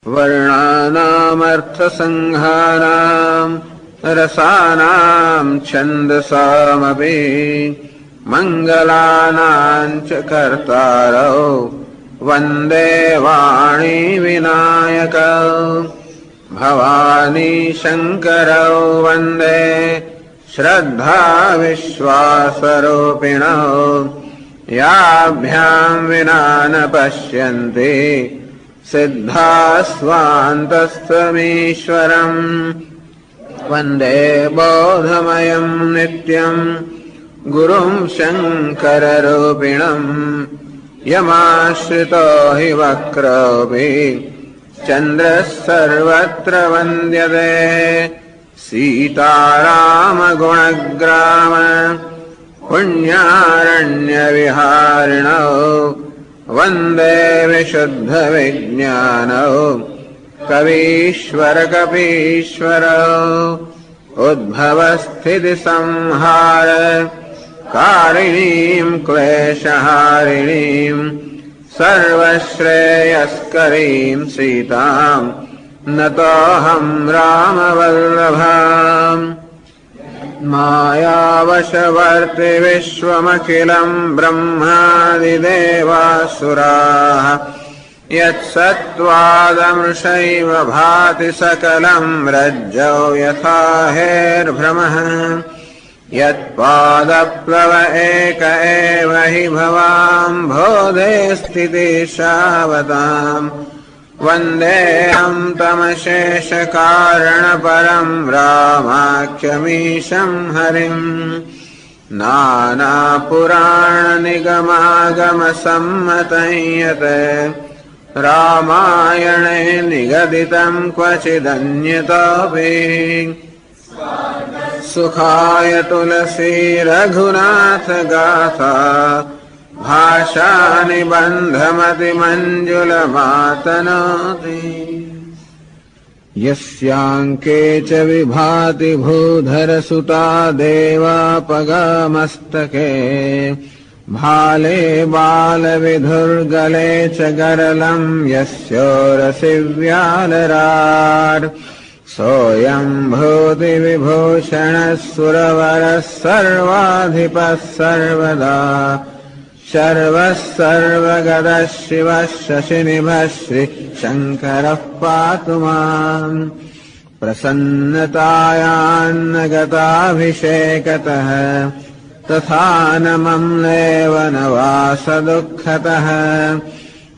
वर्णानामर्थसंहाराम् रसानां छन्दसामपि मङ्गलानां च कर्तारौ वन्दे वाणी विनायकौ भवानी शङ्करौ वन्दे श्रद्धा विश्वासरूपिणौ याभ्यां विना न पश्यन्ति सिद्धास्वान्तस्थमीश्वरम् वन्दे बोधमयं नित्यं गुरुं शङ्कररूपिणम् यमाश्रितो हि वक्रोऽपि चन्द्रः सर्वत्र वन्द्यते सीतारामगुणग्राम पुण्यारण्यविहारिणौ वन्दे विशुद्धविज्ञानौ कवीश्वरकपीश्वरौ उद्भवस्थितिसंहार कारिणीं क्लेशहारिणीं सर्वश्रेयस्करीं सीतां नतोऽहं रामवल्लभाम् मायावशवर्ति विश्वमखिलं ब्रह्मादिदेवासुराः यत्सत्त्वादमृषैव भाति सकलं रज्जौ यथा हेर्भ्रमः यत्पादप्लव एक एव हि भवाम्भोधे स्थितिशावताम् वन्देऽहं तमशेषकारणपरं रामाख्यमीशं हरिम् नानापुराणनिगमागमसम्मतं यत् रामायणे निगदितं क्वचिदन्यतोऽपि सुखाय तुलसी रघुनाथ गाथा भाषानिबन्धमतिमञ्जुलमातनोति यस्याङ्के च विभाति भूधरसुता देवापगामस्तके भाले बालविधुर्गले च गरलं यस्योरसि व्यालराट् सोऽयं भूतिविभूषणः सुरवरः सर्वाधिपः सर्वदा शर्वः सर्वगतः शिवः शशिनिभः श्रीशङ्करः पातु माम् प्रसन्नतायान्नगताभिषेकतः तथा न मम्लेव न वासदुःखतः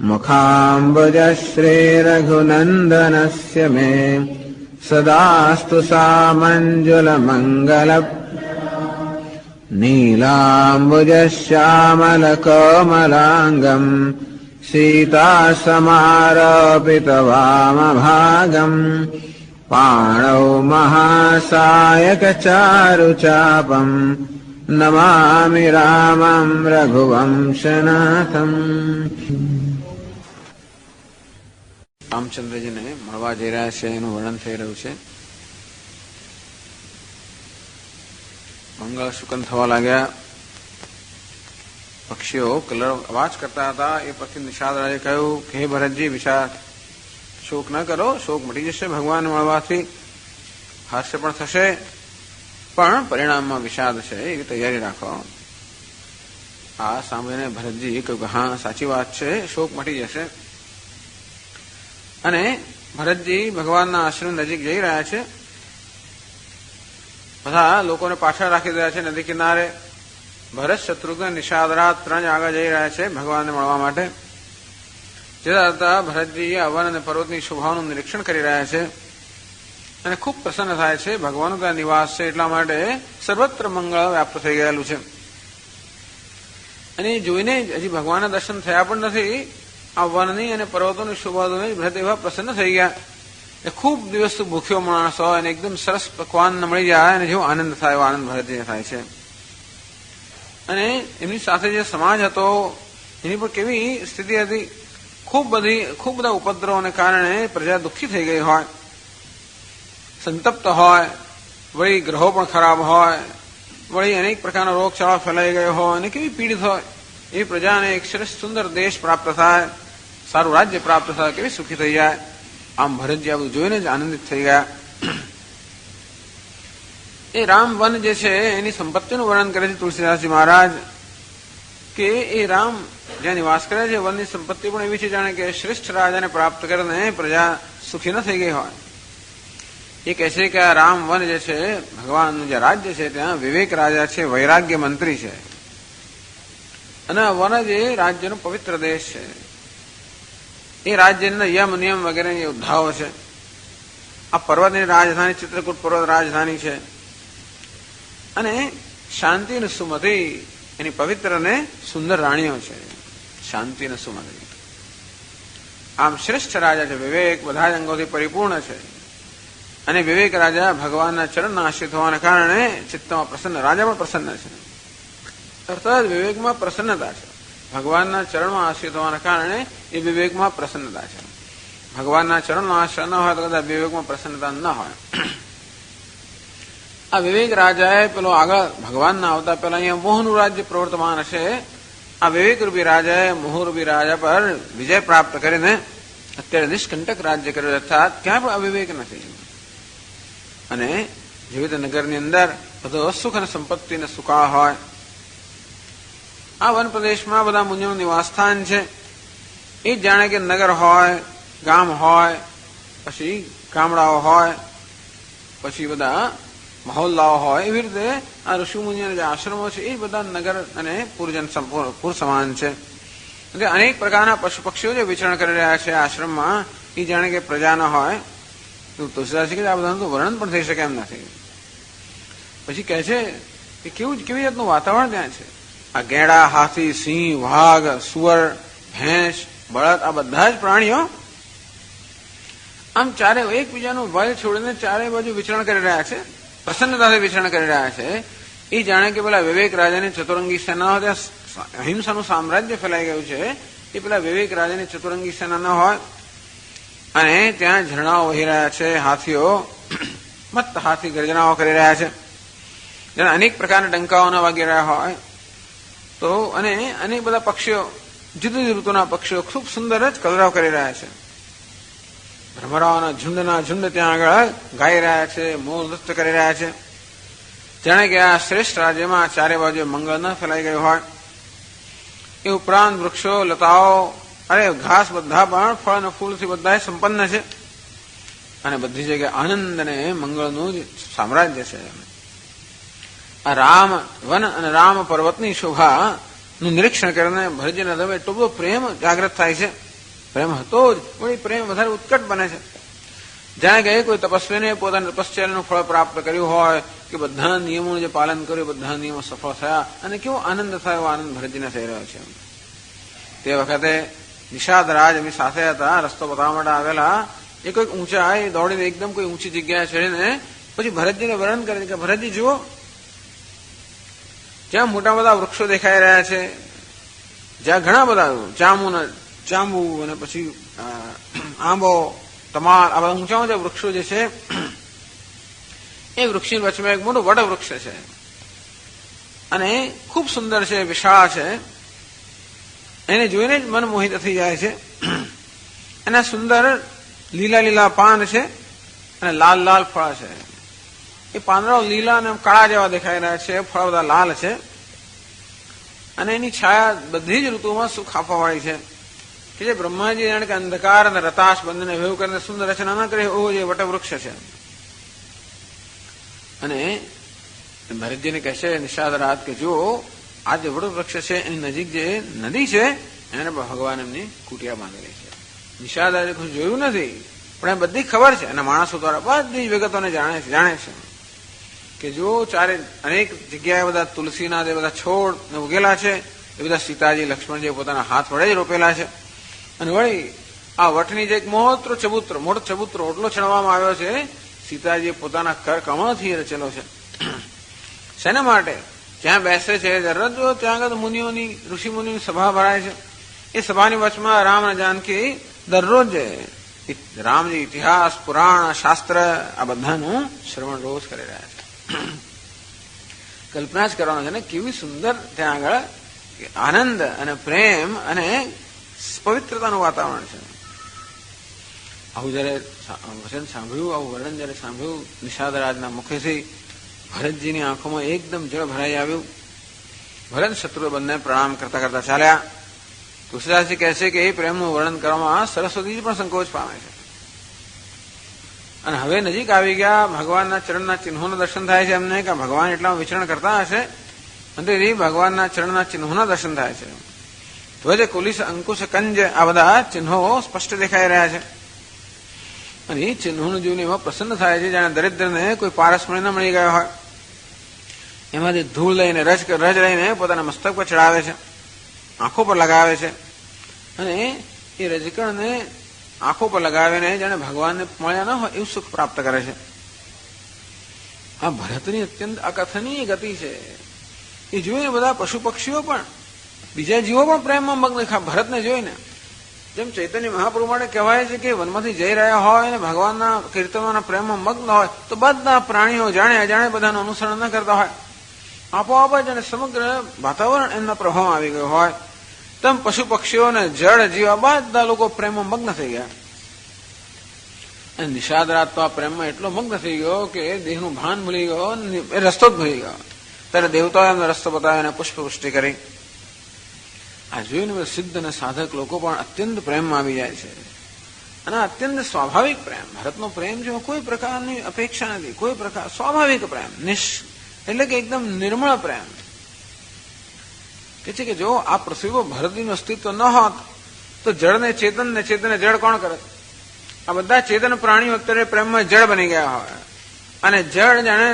मुखाम्बुजः श्रीरघुनन्दनस्य मे सदास्तु सामञ्जुलमङ्गल नीलाम्बुजश्यामलकोमलाङ्गम् सीतासमारोपितवामभागम् पाणौ महासायकचारुचापम् नमामि रामं रघुवंशनाथम्। રામચંદ્રજીને મળવા જઈ રહ્યા છે એનું વર્ણન થઈ રહ્યું છે. મંગળ શુકન થવા લાગ્યા. પક્ષીઓ કલર અવાજ કરતા હતા. એ પછી નિષાદ રાજે કહ્યું કે હે ભરતજી, વિષાદ શોક ન કરો, શોક મટી જશે ભગવાન મળવાથી, હાસ્ય પણ થશે, પણ પરિણામમાં વિષાદ છે, એવી તૈયારી રાખો. આ સાંભળીને ભરતજી કહ્યું કે હા, સાચી વાત છે, શોક મટી જશે. અને ભરતજી ભગવાનના આશ્રમ નજીક જઈ રહ્યા છે. બધા લોકોને પાછળ રાખી રહ્યા છે નદી કિનારે. ભરત, શત્રુઘ્ન, નિષાદરાજ ત્રણ આગળ જઈ રહ્યા છે ભગવાનને મળવા માટે. જતા જતા ભરતજી આ વન અને પર્વતની શોભાનું નિરીક્ષણ કરી રહ્યા છે અને ખૂબ પ્રસન્ન થાય છે. ભગવાનનું ત્યાં નિવાસ છે એટલા માટે સર્વત્ર મંગળ વ્યાપ્ત થઈ ગયેલું છે. અને જોઈને હજી ભગવાનના દર્શન થયા પણ નથી, આ વનની અને પર્વતોની શોભા જોઈને ભરત એવા પ્રસન્ન થઈ ગયા. એ ખૂબ દિવસ ભૂખ્યો માણસ હોય અને એકદમ સરસ પકવાન મળી જાય અને જેવો આનંદ થાય એવો આનંદ ભરતજીને થાય છે. અને એમની સાથે જે સમાજ હતો એની પણ કેવી સ્થિતિ હતી. ખૂબ બધા ઉપદ્રવોને કારણે પ્રજા દુઃખી થઈ ગઈ હોય, સંતપ્ત હોય, વળી ગ્રહો પણ ખરાબ હોય, વળી અનેક પ્રકારનો રોગચાળો ફેલાઈ ગયો હોય અને કેવી પીડિત હોય. એ પ્રજાને એક સરસ સુંદર દેશ પ્રાપ્ત થાય, સારું રાજ્ય પ્રાપ્ત થાય, કેવી સુખી થઈ જાય. આમ ભરતજી આ બધું જોઈને જ આનંદિત થઈ ગયા. એ રામ વન જે છે એની સંપત્તિનું વર્ણન કરે છે તુલસીદાસજી મહારાજ કે એ રામ જ્યાં નિવાસ કરે છે વનની સંપત્તિ પણ એવી છે જાણે કે શ્રેષ્ઠ રાજાને પ્રાપ્ત કરીને પ્રજા સુખી ન થઈ ગઈ હોય. એ કહે છે કે આ રામ વન જે છે ભગવાનનું જે રાજ્ય છે ત્યાં વિવેક રાજા છે, વૈરાગ્ય મંત્રી છે, અને આ વન જે રાજ્યનો પવિત્ર દેશ છે. એ રાજ્યના યમ નિયમ વગેરેની યોદ્ધાઓ છે. આ પર્વતની રાજધાની ચિત્રકૂટ પર્વત રાજધાની છે, અને શાંતિ અને સુમતિ એની પવિત્ર અને સુંદર રાણીઓ છે. શાંતિ અને સુમતિ. આમ શ્રેષ્ઠ રાજા છે. વિવેક બધા જ અંગોથી પરિપૂર્ણ છે, અને વિવેક રાજા ભગવાનના ચરણના આશ્રિત હોવાને કારણે ચિત્તમાં પ્રસન્ન, રાજા પણ પ્રસન્ન છે. અર્થાત વિવેકમાં પ્રસન્નતા છે. ભગવાનના ચરણમાં આશ્રિત હોવાના કારણે એ વિવેકમાં પ્રસન્નતા છે. ભગવાનના ચરણનો આશ્રય ન હોય તો કદાચ વિવેકમાં પ્રસન્નતા ન હોય. આ વિવેક રાજાએ પેલો આગળ ભગવાનના આવતા પેલા અહીંયા મોહનું રાજ્ય પ્રવર્તમાન હશે. આ વિવેક રૂપી રાજાએ મોહરૂપી રાજા પર વિજય પ્રાપ્ત કરીને અત્યારે નિષ્કંટક રાજ્ય કર્યું. અર્થાત ક્યાં પણ અવિવેક નથી, અને જીવિત નગરની અંદર બધો સુખ અને સંપત્તિ અને સુકાળ હોય. આ વન પ્રદેશમાં બધા મુનિઓનું નિવાસસ્થાન છે. એ જ જાણે કે નગર હોય, ગામ હોય, પછી ગામડાઓ હોય, પછી બધા મહોલ્લાઓ હોય, એવી રીતે આ ઋષિ મુનિઓના જે આશ્રમો છે એ બધા નગર અને પુર સમાન છે. એટલે અનેક પ્રકારના પશુ પક્ષીઓ જે વિચરણ કરી રહ્યા છે આશ્રમમાં, એ જાણે કે પ્રજા ન હોય. તુલસીદાસજી કે આ બધાનું તો વર્ણન પણ થઈ શકે એમ નથી. પછી કહે છે કે કેવી જાતનું વાતાવરણ ત્યાં છે. આ ગેંડા, હાથી, સિંહ, વાઘ, સુવર, ભેંસ, બળદ, આ બધા જ પ્રાણીઓ આમ ચારે એકબીજાનું ભય છોડીને ચારે બાજુ વિચરણ કરી રહ્યા છે, પ્રસન્નતાથી વિચરણ કરી રહ્યા છે. એ જાણે કે પેલા વિવેક રાજાની ચતુરંગી સેના, ત્યાં અહિંસાનું સામ્રાજ્ય ફેલાઈ ગયું છે, એ પેલા વિવેક રાજાની ચતુરંગી સેના ન હોય. અને ત્યાં ઝરણાઓ વહી રહ્યા છે, હાથીઓ મત હાથી ગર્જનાઓ કરી રહ્યા છે, જેના અનેક પ્રકારના ડંકાઓ ન વાગી રહ્યા હોય. તો અને અનેક બધા પક્ષીઓ, જુદી જુદી ઋતુના પક્ષીઓ ખૂબ સુંદર જ કલરવ કરી રહ્યા છે. ભ્રમરાઓના ઝુંડના ઝુંડ ત્યાં આગળ ગાઈ રહ્યા છે, મોર નૃત્ય કરી રહ્યા છે. જાણે કે આ શ્રેષ્ઠ રાજ્યમાં ચારે બાજુ મંગળ ન ફેલાઈ ગયું હોય. એ ઉપરાંત વૃક્ષો, લતાઓ, અરે ઘાસ બધા પણ ફળ અને ફૂલથી બધા સંપન્ન છે, અને બધી જગ્યાએ આનંદ અને મંગળનું જ સામ્રાજ્ય છે. આ રામ વન અને રામ પર્વતની શોભાનું નિરીક્ષણ કરીને ભરતજીના હૃદયમાં એટલો બધો પ્રેમ જાગૃત થાય છે. પ્રેમ હતો જ, પણ એ પ્રેમ વધારે ઉત્કટ બને છે. જાણે કે કોઈ તપસ્વીને પોતાની તપશ્ચર્યાનું ફળ પ્રાપ્ત કર્યું હોય, કે બધા નિયમોનું જે પાલન કર્યું, બધા નિયમો સફળ થયા, અને કેવો આનંદ થયો, એવો આનંદ ભરતજીને થઈ રહ્યો છે. તે વખતે નિષાદ રાજ એમની સાથે હતા, રસ્તો બતાવવા માટે આવેલા. એ કોઈક ઊંચા એ દોડીને એકદમ કોઈ ઊંચી જગ્યાએ ચડીને પછી ભરતજીને વર્ણન કરે છે કે ભરતજી જુઓ, જ્યાં મોટા બધા વૃક્ષો દેખાઈ રહ્યા છે, જ્યાં ઘણા બધા જાંબુ અને પછી આંબો, તમાર, આ બધા ઊંચા ઊંચા વૃક્ષો જે છે, એ વૃક્ષની વચમાં એક મોટું વડ વૃક્ષ છે, અને ખૂબ સુંદર છે, વિશાળ છે. એને જોઈને જ મન મોહિત થઈ જાય છે. એના સુંદર લીલા લીલા પાન છે, અને લાલ લાલ ફળ છે. એ પાંદડાઓ લીલા અને કાળા જેવા દેખાઈ રહ્યા છે, ફળ બધા લાલ છે, અને એની છાયા બધી જ ઋતુમાં સુખ આપવાવાળી છે. કે જે બ્રહ્માજી જાણે કે અંધકાર અને રતાશ બંનેને ભેગું કરીને સુંદર રચના ન કરે એવો જે વટવૃક્ષ છે. અને ભરતજીને કહેશે નિષાદ રાત કે જો આ જે વટવૃક્ષ છે એની નજીક જે નદી છે એને ભગવાન એમની કુટિયા બાંધેલી છે. નિષાદ રાજે જોયું નથી, પણ એ બધી ખબર છે, અને માણસો દ્વારા બધી વિગતોને જાણે છે કે જો ચારે અનેક જગ્યાએ બધા તુલસીના જે બધા છોડ ઉગેલા છે, એ બધા સીતાજી, લક્ષ્મણજી પોતાના હાથ વડે જ રોપેલા છે. અને વળી આ વટની જે એક મોટો ચબૂતરો ઓટલો ચણવામાં આવ્યો છે, સીતાજીએ પોતાના કર કમળથી રચેલો છે. શેના માટે? જ્યાં બેસે છે દરરોજ ત્યાં આગળ મુનિઓની, ઋષિ મુનિઓની સભા ભરાય છે. એ સભાની વચમાં રામ અને જાનકી દરરોજ રામજી ઇતિહાસ, પુરાણ, શાસ્ત્ર આ બધાનું શ્રવણ રોજ કરી રહ્યા છે. કલ્પના જ કરવાનો છે ને કેવી સુંદર ત્યાં આગળ આનંદ અને પ્રેમ અને પવિત્રતાનું વાતાવરણ છે. આવું જયારે વચન સાંભળ્યું, આવું વર્ણન જયારે સાંભળ્યું નિષાદરાજના મુખેથી, ભરતજીની આંખોમાં એકદમ જળ ભરાઈ આવ્યું. ભરત શત્રુએ બંને પ્રણામ કરતા કરતા ચાલ્યા. તુલસીદાસજી કહે છે કે એ પ્રેમનું વર્ણન કરવામાં સરસ્વતીજી પણ સંકોચ પામે છે. અને હવે નજીક આવી ગયા, ભગવાનના ચરણના ચિહ્નોના દર્શન થાય છે એમને, કે ભગવાન એટલામાં વિચરણ કરતા હશે, અંતેથી ભગવાનના ચરણના ચિહ્નોના દર્શન થાય છે. ધ્વજ, કુલિસ, અંકુશ, કંજ આ બધા ચિહ્નો સ્પષ્ટ દેખાઈ રહ્યા છે. અને એ ચિહ્નોને જોઈને એમાં પ્રસન્ન થાય છે જાણે દરિદ્રને કોઈ પારસમણી ન મળી ગયો હોય. એમાંથી ધૂળ લઈને રજ લઈને પોતાના મસ્તક પર ચડાવે છે, આંખો પર લગાવે છે, અને એ રજકણને આંખો પર લગાવીને જાણે ભગવાનને મળ્યા ન હોય એવું સુખ પ્રાપ્ત કરે છે. આ ભરતની અત્યંત અકથનીય ગતિ છે. એ જોઈને બધા પશુ પક્ષીઓ પણ, બીજા જીવો પણ પ્રેમમાં મગ્ન, ભરતને જોઈને. જેમ ચૈતન્ય મહાપ્રભુ માટે કહેવાય છે કે વનમાંથી જઈ રહ્યા હોય અને ભગવાનના કીર્તનોના પ્રેમમાં મગ્ન હોય તો બધા પ્રાણીઓ જાણે અજાણે બધાનું અનુસરણ ન કરતા હોય, આપોઆપ જ અને સમગ્ર વાતાવરણ એમના પ્રભાવમાં આવી ગયું હોય, તેમ પશુ પક્ષીઓને જળ જીવા બધા લોકો પ્રેમમાં મગ્ન થઈ ગયા. અને નિષાદરાજ તો આ પ્રેમમાં એટલો મગ્ન થઈ ગયો કે દેહનું ભાન ભૂલી ગયો, એ રસ્તો જ ભૂલી ગયો. ત્યારે દેવતાઓએ એમને રસ્તો બતાવ્યો અને પુષ્પવૃષ્ટિ કરી. આ જોઈને સિદ્ધ અને સાધક લોકો પણ અત્યંત પ્રેમમાં આવી જાય છે. અને અત્યંત સ્વાભાવિક પ્રેમ, ભરતનો પ્રેમ જો કોઈ પ્રકારની અપેક્ષા નથી, કોઈ પ્રકાર સ્વાભાવિક પ્રેમ, એટલે કે એકદમ નિર્મળ પ્રેમ. કે છે કે જો આ પૃથ્વી પર ભરતનું અસ્તિત્વ ન હોત તો જળને ચેતન ને ચેતનને જળ કોણ કરે? આ બધા ચેતન પ્રાણીઓ અત્યારે પ્રેમમાં જળ બની ગયા હોય, અને જળ જાણે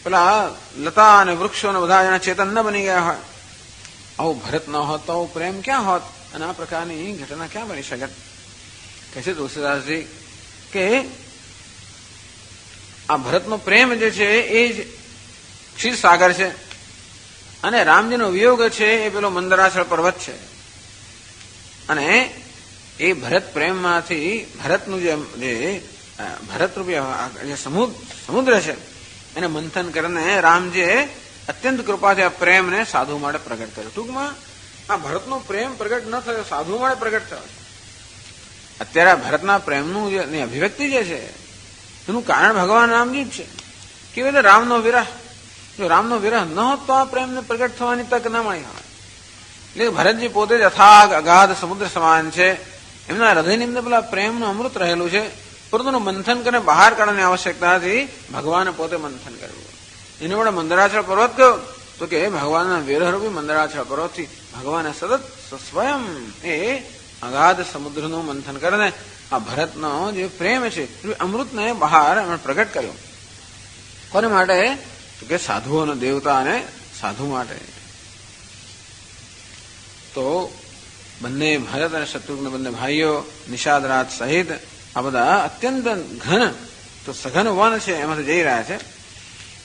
પેલા લતા અને વૃક્ષો ને બધા જાણે ચેતન ન બની ગયા હોય. આવું ભરત ન હોત તો પ્રેમ ક્યાં હોત, અને આ પ્રકારની ઘટના ક્યાં બની શકે? કહે છે તુલસીદાસજી કે આ ભરતનો પ્રેમ જે છે એ જ ક્ષીરસાગર છે, અને રામજીનો વિયોગ છે એ પેલો મંદરાચળ પર્વત છે. અને એ ભરત પ્રેમમાંથી ભરતનું જે ભરતરૂપી જે સમુદ્ર છે એને મંથન કરીને રામજીએ અત્યંત કૃપાથી આ પ્રેમને સાધુ માટે પ્રગટ કર્યો. ટૂંકમાં આ ભરતનો પ્રેમ પ્રગટ ન થયો, સાધુ માટે પ્રગટ થયો. અત્યારે આ ભરતના પ્રેમનું જે અભિવ્યક્તિ જે છે એનું કારણ ભગવાન રામજી જ છે. કેવી રીતે રામનો વિરહ, જો રામનો વિરહ ન હોત તો આ પ્રેમને પ્રગટ થવાની તક ન મળી હોય. એટલે ભરતજી પોતે જ અથાગ અગાધ સમુદ્ર સમાન છે. એમના હૃદયની અંદર પેલા પ્રેમનું અમૃત રહેલું છે, પરંતુ મંથન કરીને બહાર કાઢવાની આવશ્યકતાથી ભગવાને પોતે મંથન કર્યું. એને વડે મંદરાચળ પર્વત કયો તો કે ભગવાનના વિરહરૂપી મંદરાચળ પર્વતથી ભગવાને સતત સ્વયં એ અગાધ સમુદ્રનું મંથન કરીને આ ભરતનો જે પ્રેમ છે એ અમૃતને બહાર પ્રગટ કર્યો. કોને માટે? તો કે સાધુઓ અને દેવતા અને સાધુ માટે. તો બંને ભરત અને શત્રુઘ્ન બંને ભાઈઓ નિષાદરાજ સહિત આ બધા અત્યંત ઘન તો સઘન વન છે એમાંથી જઈ રહ્યા છે.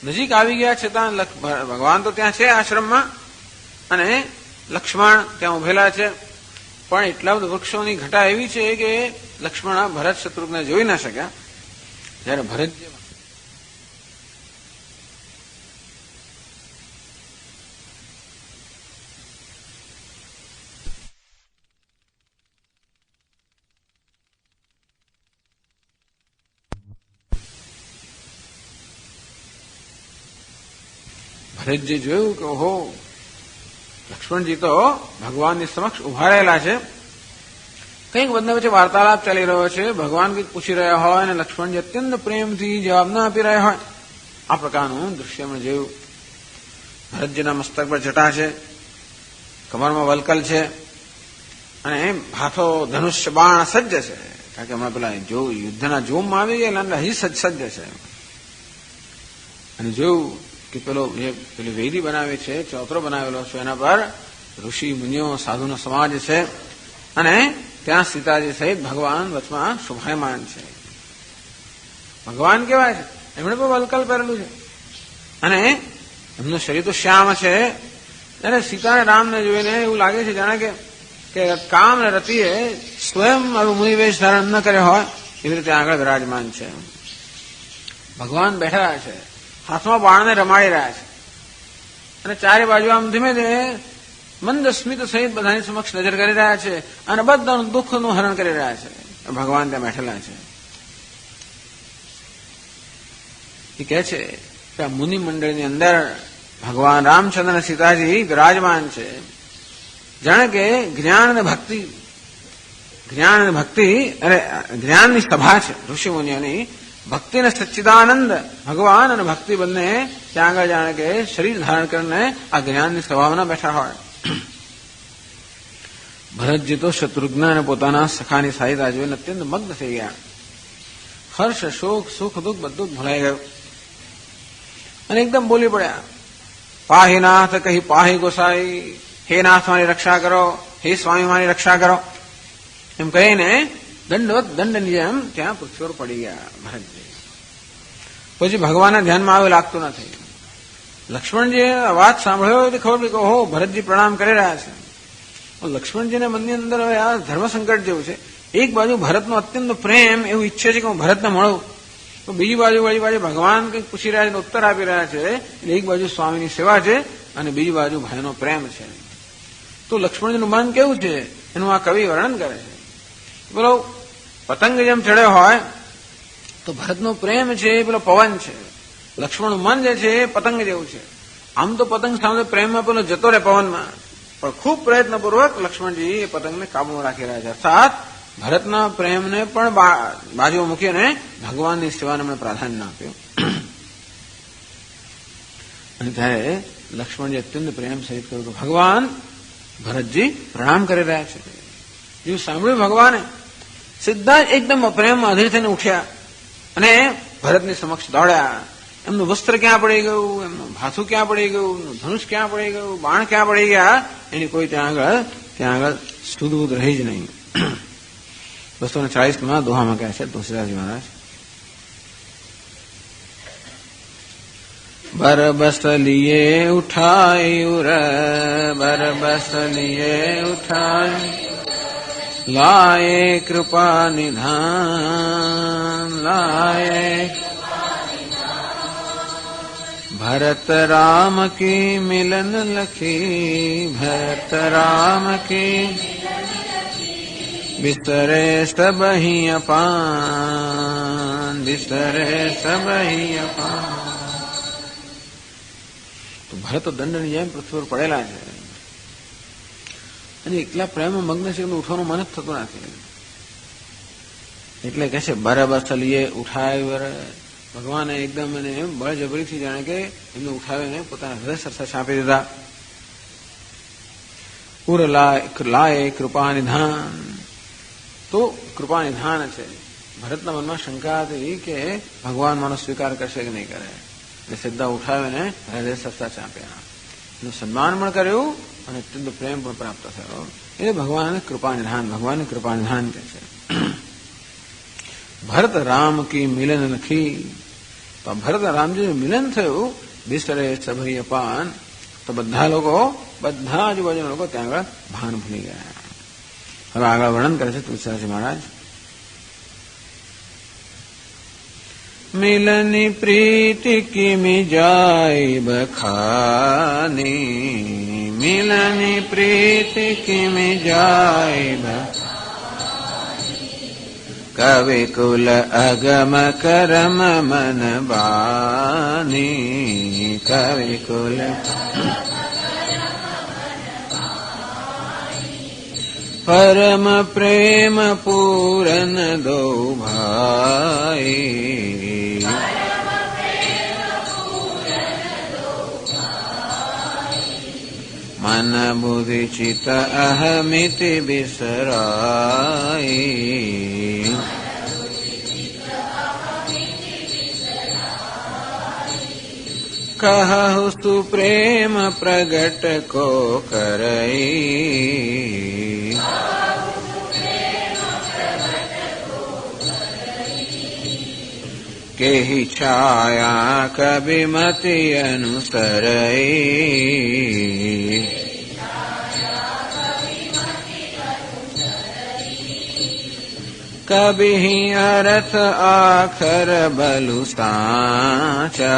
નજીક આવી ગયા છતાં ભગવાન તો ત્યાં છે આશ્રમમાં, અને લક્ષ્મણ ત્યાં ઉભેલા છે. પણ એટલા બધા વૃક્ષોની ઘટા એવી છે કે લક્ષ્મણ ભરત શત્રુઘ્ન જોઈ ના શક્યા. જયારે ભરત ભરતજી જોયું કે ઓહો, લક્ષ્મણજી તો ભગવાનની સમક્ષ ઉભા રહેલા છે. કંઈક બંને વચ્ચે વાર્તાલાપ ચાલી રહ્યો છે. ભગવાન કંઈક પૂછી રહ્યા હોય અને લક્ષ્મણજી અત્યંત પ્રેમથી જવાબ ન આપી રહ્યા હોય. આ પ્રકારનું દૃશ્ય મેં જોયું. ભરતજીના મસ્તક પર જટા છે, કમરમાં વલકલ છે, અને હાથો ધનુષ્ય બાણ સજ્જ છે. કારણ કે હમણાં પેલા યુદ્ધના જોમમાં આવી ગયા હજી સજ્જ છે. અને જોયું કે પેલી વેદી બનાવી છે, ચોતરો બનાવેલો છે, એના પર ઋષિ મુનિઓ સાધુનો સમાજ છે, અને ત્યાં સીતાજી સહિત ભગવાન વચમાં શોભાયમાન છે. ભગવાન કેવાય છે? એમણે પણ વલકલ પહેરેલું છે, અને એમનું શરીર તો શ્યામ છે. ત્યારે સીતા રામને જોઈને એવું લાગે છે જાણે કે કામ ને રતિએ સ્વયં મુનિવેશ ધારણ ન કર્યો હોય એવી રીતે આગળ વિરાજમાન છે. ભગવાન બેઠા છે, હાથમાં બાણને રમાડી રહ્યા છે, અને ચારે બાજુ આમ ધીમે ધીમે મંદ સ્મિત સહિત બધાની સમક્ષ નજર કરી રહ્યા છે, અને બધાનું દુઃખનું હરણ કરી રહ્યા છે. ભગવાન ત્યાં બેઠેલા છે. એ કહે છે કે આ મુનિ મંડળની અંદર ભગવાન રામચંદ્ર અને સીતાજી વિરાજમાન છે. જાણે કે જ્ઞાન અને ભક્તિ અરે જ્ઞાનની સભા છે ઋષિ મુનિઓની. ભક્તિ અને સચ્ચિદાનંદ ભગવાન અને ભક્તિ બંને ત્યાં આગળ જાણે કે શરીર ધારણ કરીને આ જ્ઞાનની સભામાં બેઠા હોય. ભરતજી તો શત્રુઘ્ન અને પોતાના સખાની સાહિતા જોઈને અત્યંત મગ્ન થઈ ગયા. હર્ષ, શોક, સુખ, દુઃખ બધું જ ભૂલાઈ ગયું અને એકદમ બોલી પડ્યા, પાહી નાથ કહી પાહી ગોસાઈ, હે નાથ મારી રક્ષા કરો, હે સ્વામી મારી રક્ષા કરો એમ કહીને દંડવત દંડની જેમ ત્યાં પૃથ્વી પર પડી ગયા ભરતજી. પછી ભગવાનના ધ્યાનમાં આવે લાગતું નથી. લક્ષ્મણજીએ વાત સાંભળ્યો એટલે ખબર પડી કે ઓહો ભરતજી પ્રણામ કરી રહ્યા છે. લક્ષ્મણજીના મનની અંદર હવે આ ધર્મ સંકટ જેવું છે. એક બાજુ ભરતનો અત્યંત પ્રેમ એવું ઈચ્છે છે કે હું ભરતને મળું, તો બીજી બાજુ ભગવાન કંઈક પૂછી રહ્યા છે, ઉત્તર આપી રહ્યા છે. એટલે એક બાજુ સ્વામીની સેવા છે અને બીજી બાજુ ભાઈનો પ્રેમ છે. તો લક્ષ્મણજીનું મન કેવું છે એનું આ કવિ વર્ણન કરે છે. બોલો પતંગ જેમ ચડ્યો હોય તો ભરતનો પ્રેમ છે એ પેલો પવન છે, લક્ષ્મણનું મન જે છે એ પતંગ જેવું છે. આમ તો પતંગ સામે પ્રેમમાં પેલો જતો રહે પવનમાં, પણ ખૂબ પ્રયત્નપૂર્વક લક્ષ્મણજી એ પતંગને કાબુમાં રાખી રહ્યા છે. અર્થાત ભરતના પ્રેમને પણ બાજુમાં મૂકીને ભગવાનની સેવાને એમણે પ્રાધાન્ય આપ્યું. અને ત્યારે લક્ષ્મણજી અત્યંત પ્રેમ સહિત કહ્યું કે ભગવાન ભરતજી પ્રણામ કરી રહ્યા છે. એવું સાંભળ્યું ભગવાને સીધા જ એકદમ પ્રેમમાં અધીર થઈને ઉઠ્યા અને ભરતની સમક્ષ દોડ્યા. એમનું વસ્ત્ર ક્યાં પડી ગયું, એમનું ભાથું ક્યાં પડી ગયું, એમનું ધનુષ ક્યાં પડી ગયું, બાણ ક્યાં પડી ગયા, એની કોઈ ત્યાં આગળ સુદબુદ રહી જ નહીં. 240 દોહામાં કહે છે તુલસીદાસજી મહારાજ, बरबस लिए उठायूर बरबस लिए उठाय लाए कृपा निधान लाए भरत राम की मिलन लखी भरत राम की बिस्तरे सब ही अपान बिस्तरे सब ही अपान. તો ભરત દંડની જેમ પૃથ્વી પર પડેલા છે અને એકલા પ્રેમમાં મગ્ન છે, ઉઠવાનું મન જ થતું નથી. એટલે કે છે બરાબર લીએ ઉઠાય. ભગવાને એકદમ એને બળજબરીથી જાણે કે એમને ઉઠાવીને પોતાના હૃદય સરસા છાપી દીધા. ઉર લાય કૃપા નિધાન. તો કૃપા નિધાન છે. ભરતના મનમાં શંકા હતી કે ભગવાન માનો સ્વીકાર કરશે કે નહીં કરે. સીધા ઉઠાવીને હૃદય સરસા ચાપ્યા, એનું સન્માન પણ કર્યું અને અત્યંત પ્રેમ પણ પ્રાપ્ત થયો. એ ભગવાન કૃપા નિધાન, ભગવાનની કૃપા નિધાન કે છે. ભરત રામ કી મિલન લખી. તો ભરત રામજી મિલન થયું. બિસ્તરે સભઈ અપાન. તો બધા આજુબાજુના લોકો ત્યાં આગળ ભાન ભૂલી ગયા. હવે આગળ વર્ણન કરે છે તુલસીદાસજી મહારાજ. मिलनी प्रीति की मिजाई बखानी मिलनी प्रीति की मिजाई कवि कुल अगम करम मन बानी कवि कुल परम प्रेम पूरन दो भाई मन बुद्धि चित अहमिति बिसराई कहु सुप्रेम प्रगट को करई के ही छाया कविमति अनुसरई कभी ही अर्थ आखर बलु साचा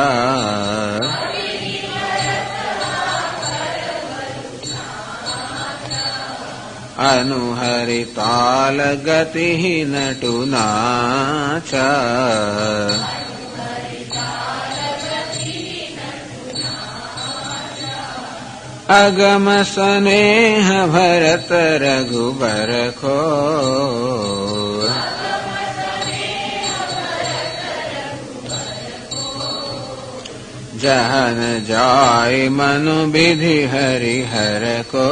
અનુહરિ તાલ ગતિ નટુનાચ અગમ સ્નેહ ભરત રઘુબર ખો જહન જાય મનુ વિધિ હરિહર કો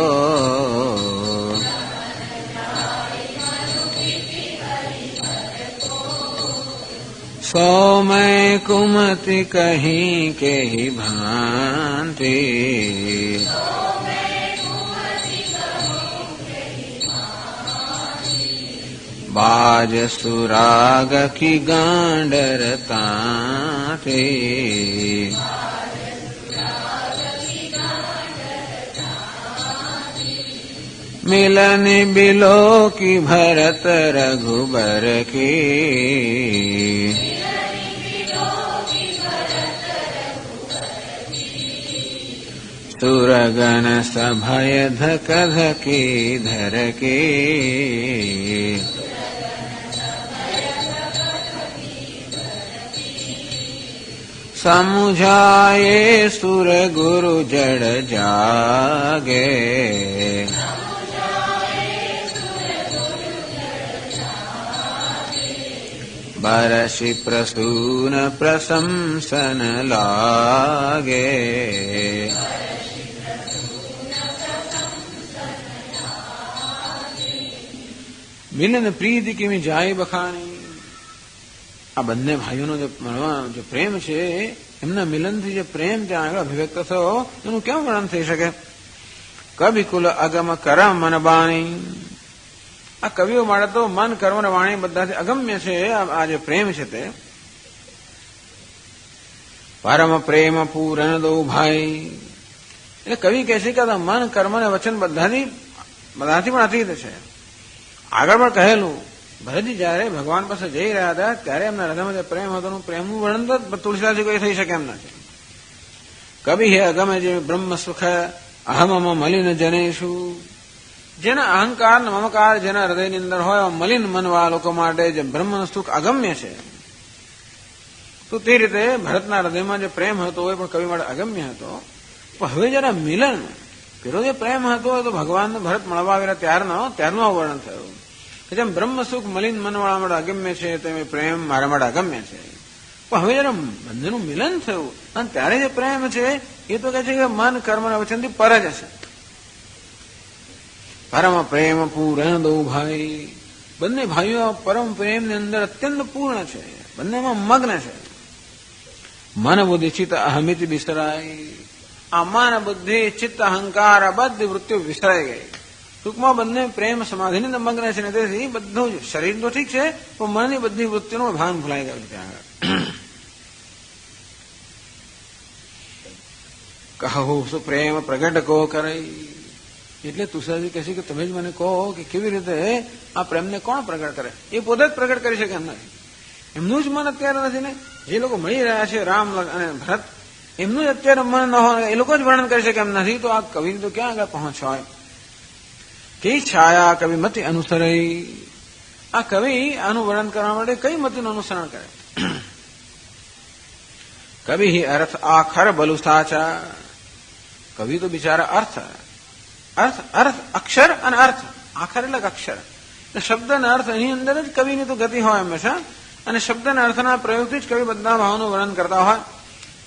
सोमय कुमति कहीं के ही भांति बाज सुराग की गांडरता थे मिलन बिलो की भरत रघुबर की सुरगन सभय धक धकी धर के समुझाए सुर गुरु जड़ जागे बरसि प्रसून प्रशंसन लागे મિલન પ્રીતિ કેવી જાય બખાણી. આ બંને ભાઈઓનો જે પ્રેમ છે એમના મિલનથી જે પ્રેમ ત્યાં આગળ અભિવ્યક્ત થયો એનું કેમ વર્ણન થઈ શકે. કવિ કુલ અગમ કરમ મન બાણી. આ કવિઓ માટે તો મન કર્મ અને વાણી બધાથી અગમ્ય છે આ જે પ્રેમ છે તે. પરમ પ્રેમ પૂરણ દો ભાઈ. એટલે કવિ કહે છે કે મન કર્મ અને વચન બધાથી પણ અતીત છે. આગળ પણ કહેલું ભરતજી જયારે ભગવાન પાસે જઈ રહ્યા હતા ત્યારે એમના હૃદયમાં જે પ્રેમ હતો પ્રેમનું વર્ણન તો તુલસીદાસજી કોઈ થઈ શકે એમ નથી. કવિ હે અગમે જે બ્રહ્મ સુખ અહમ મલિન જનેશુ. જેના અહંકાર ને મમકાર જેના હૃદયની અંદર હોય મલિન મનવાળા લોકો માટે જે બ્રહ્મનું સુખ અગમ્ય છે તો તે રીતે ભરતના હૃદયમાં જે પ્રેમ હતો એ પણ કવિ માટે અગમ્ય હતો. પણ હવે જરા મિલન પેલો જે પ્રેમ હતો તો ભગવાન ભરત મળવા આવેલા ત્યારનું આ વર્ણન થયું કે જેમ બ્રહ્મ સુખ મલિન મનવાળા માટે અગમ્ય છે તેમ પ્રેમ મારા માટે અગમ્ય છે. પણ હવે જરા બંનેનું મિલન થયું અને ત્યારે જે પ્રેમ છે એ તો કહે છે કે મન કર્મ અને વચનથી પર જ હશે. પરમ પ્રેમ પૂર્ણ દો ભાઈ. બંને ભાઈઓ પરમ પ્રેમની અંદર અત્યંત પૂર્ણ છે, બંનેમાં મગ્ન છે. મન બુદ્ધિ ચિત્ત અહમિત વિસરાય. આ મન બુદ્ધિ ચિત્ત અહંકાર આ બધી વૃત્તિઓ વિસરાઈ ગઈ. ટૂંકમાં બંને પ્રેમ સમાધિની અંદર મગ્ન છે ને તેથી બધું શરીર તો ઠીક છે પણ મનની બધી વૃત્તિઓનું ભાન ભૂલાઈ ગયું છે ત્યાં આગળ. કહો શું પ્રેમ પ્રગટ કો કરે. એટલે તુષારજી કહે છે કે તમે જ મને કહો કે કેવી રીતે આ પ્રેમને કોણ પ્રગટ કરે. એ પોતે જ પ્રગટ કરી શકે એમ નથી. એમનું જ મન અત્યારે નથી ને. જે લોકો મળી રહ્યા છે રામ અને ભરત એમનું જ અત્યારે મન ન હોય એ લોકો જ વર્ણન કરી શકે એમ નથી તો આ કવિ તો ક્યાં આગળ પહોંચ હોય. કે છાયા કવિ મતિ અનુસરાઈ. આ કવિ આનું વર્ણન કરવા માટે કઈ મતિનું અનુસરણ કરે. કવિ અર્થ આખર બલુ સાચા. કવિ તો બિચારા અર્થ અક્ષર અને અર્થ. આખર એટલે અક્ષર એટલે શબ્દ અને અર્થ એની અંદર જ કવિની તો ગતિ હોય હંમેશા. અને શબ્દ અને અર્થના પ્રયોગથી જ કવિ બધા ભાવનું વર્ણન કરતા હોય.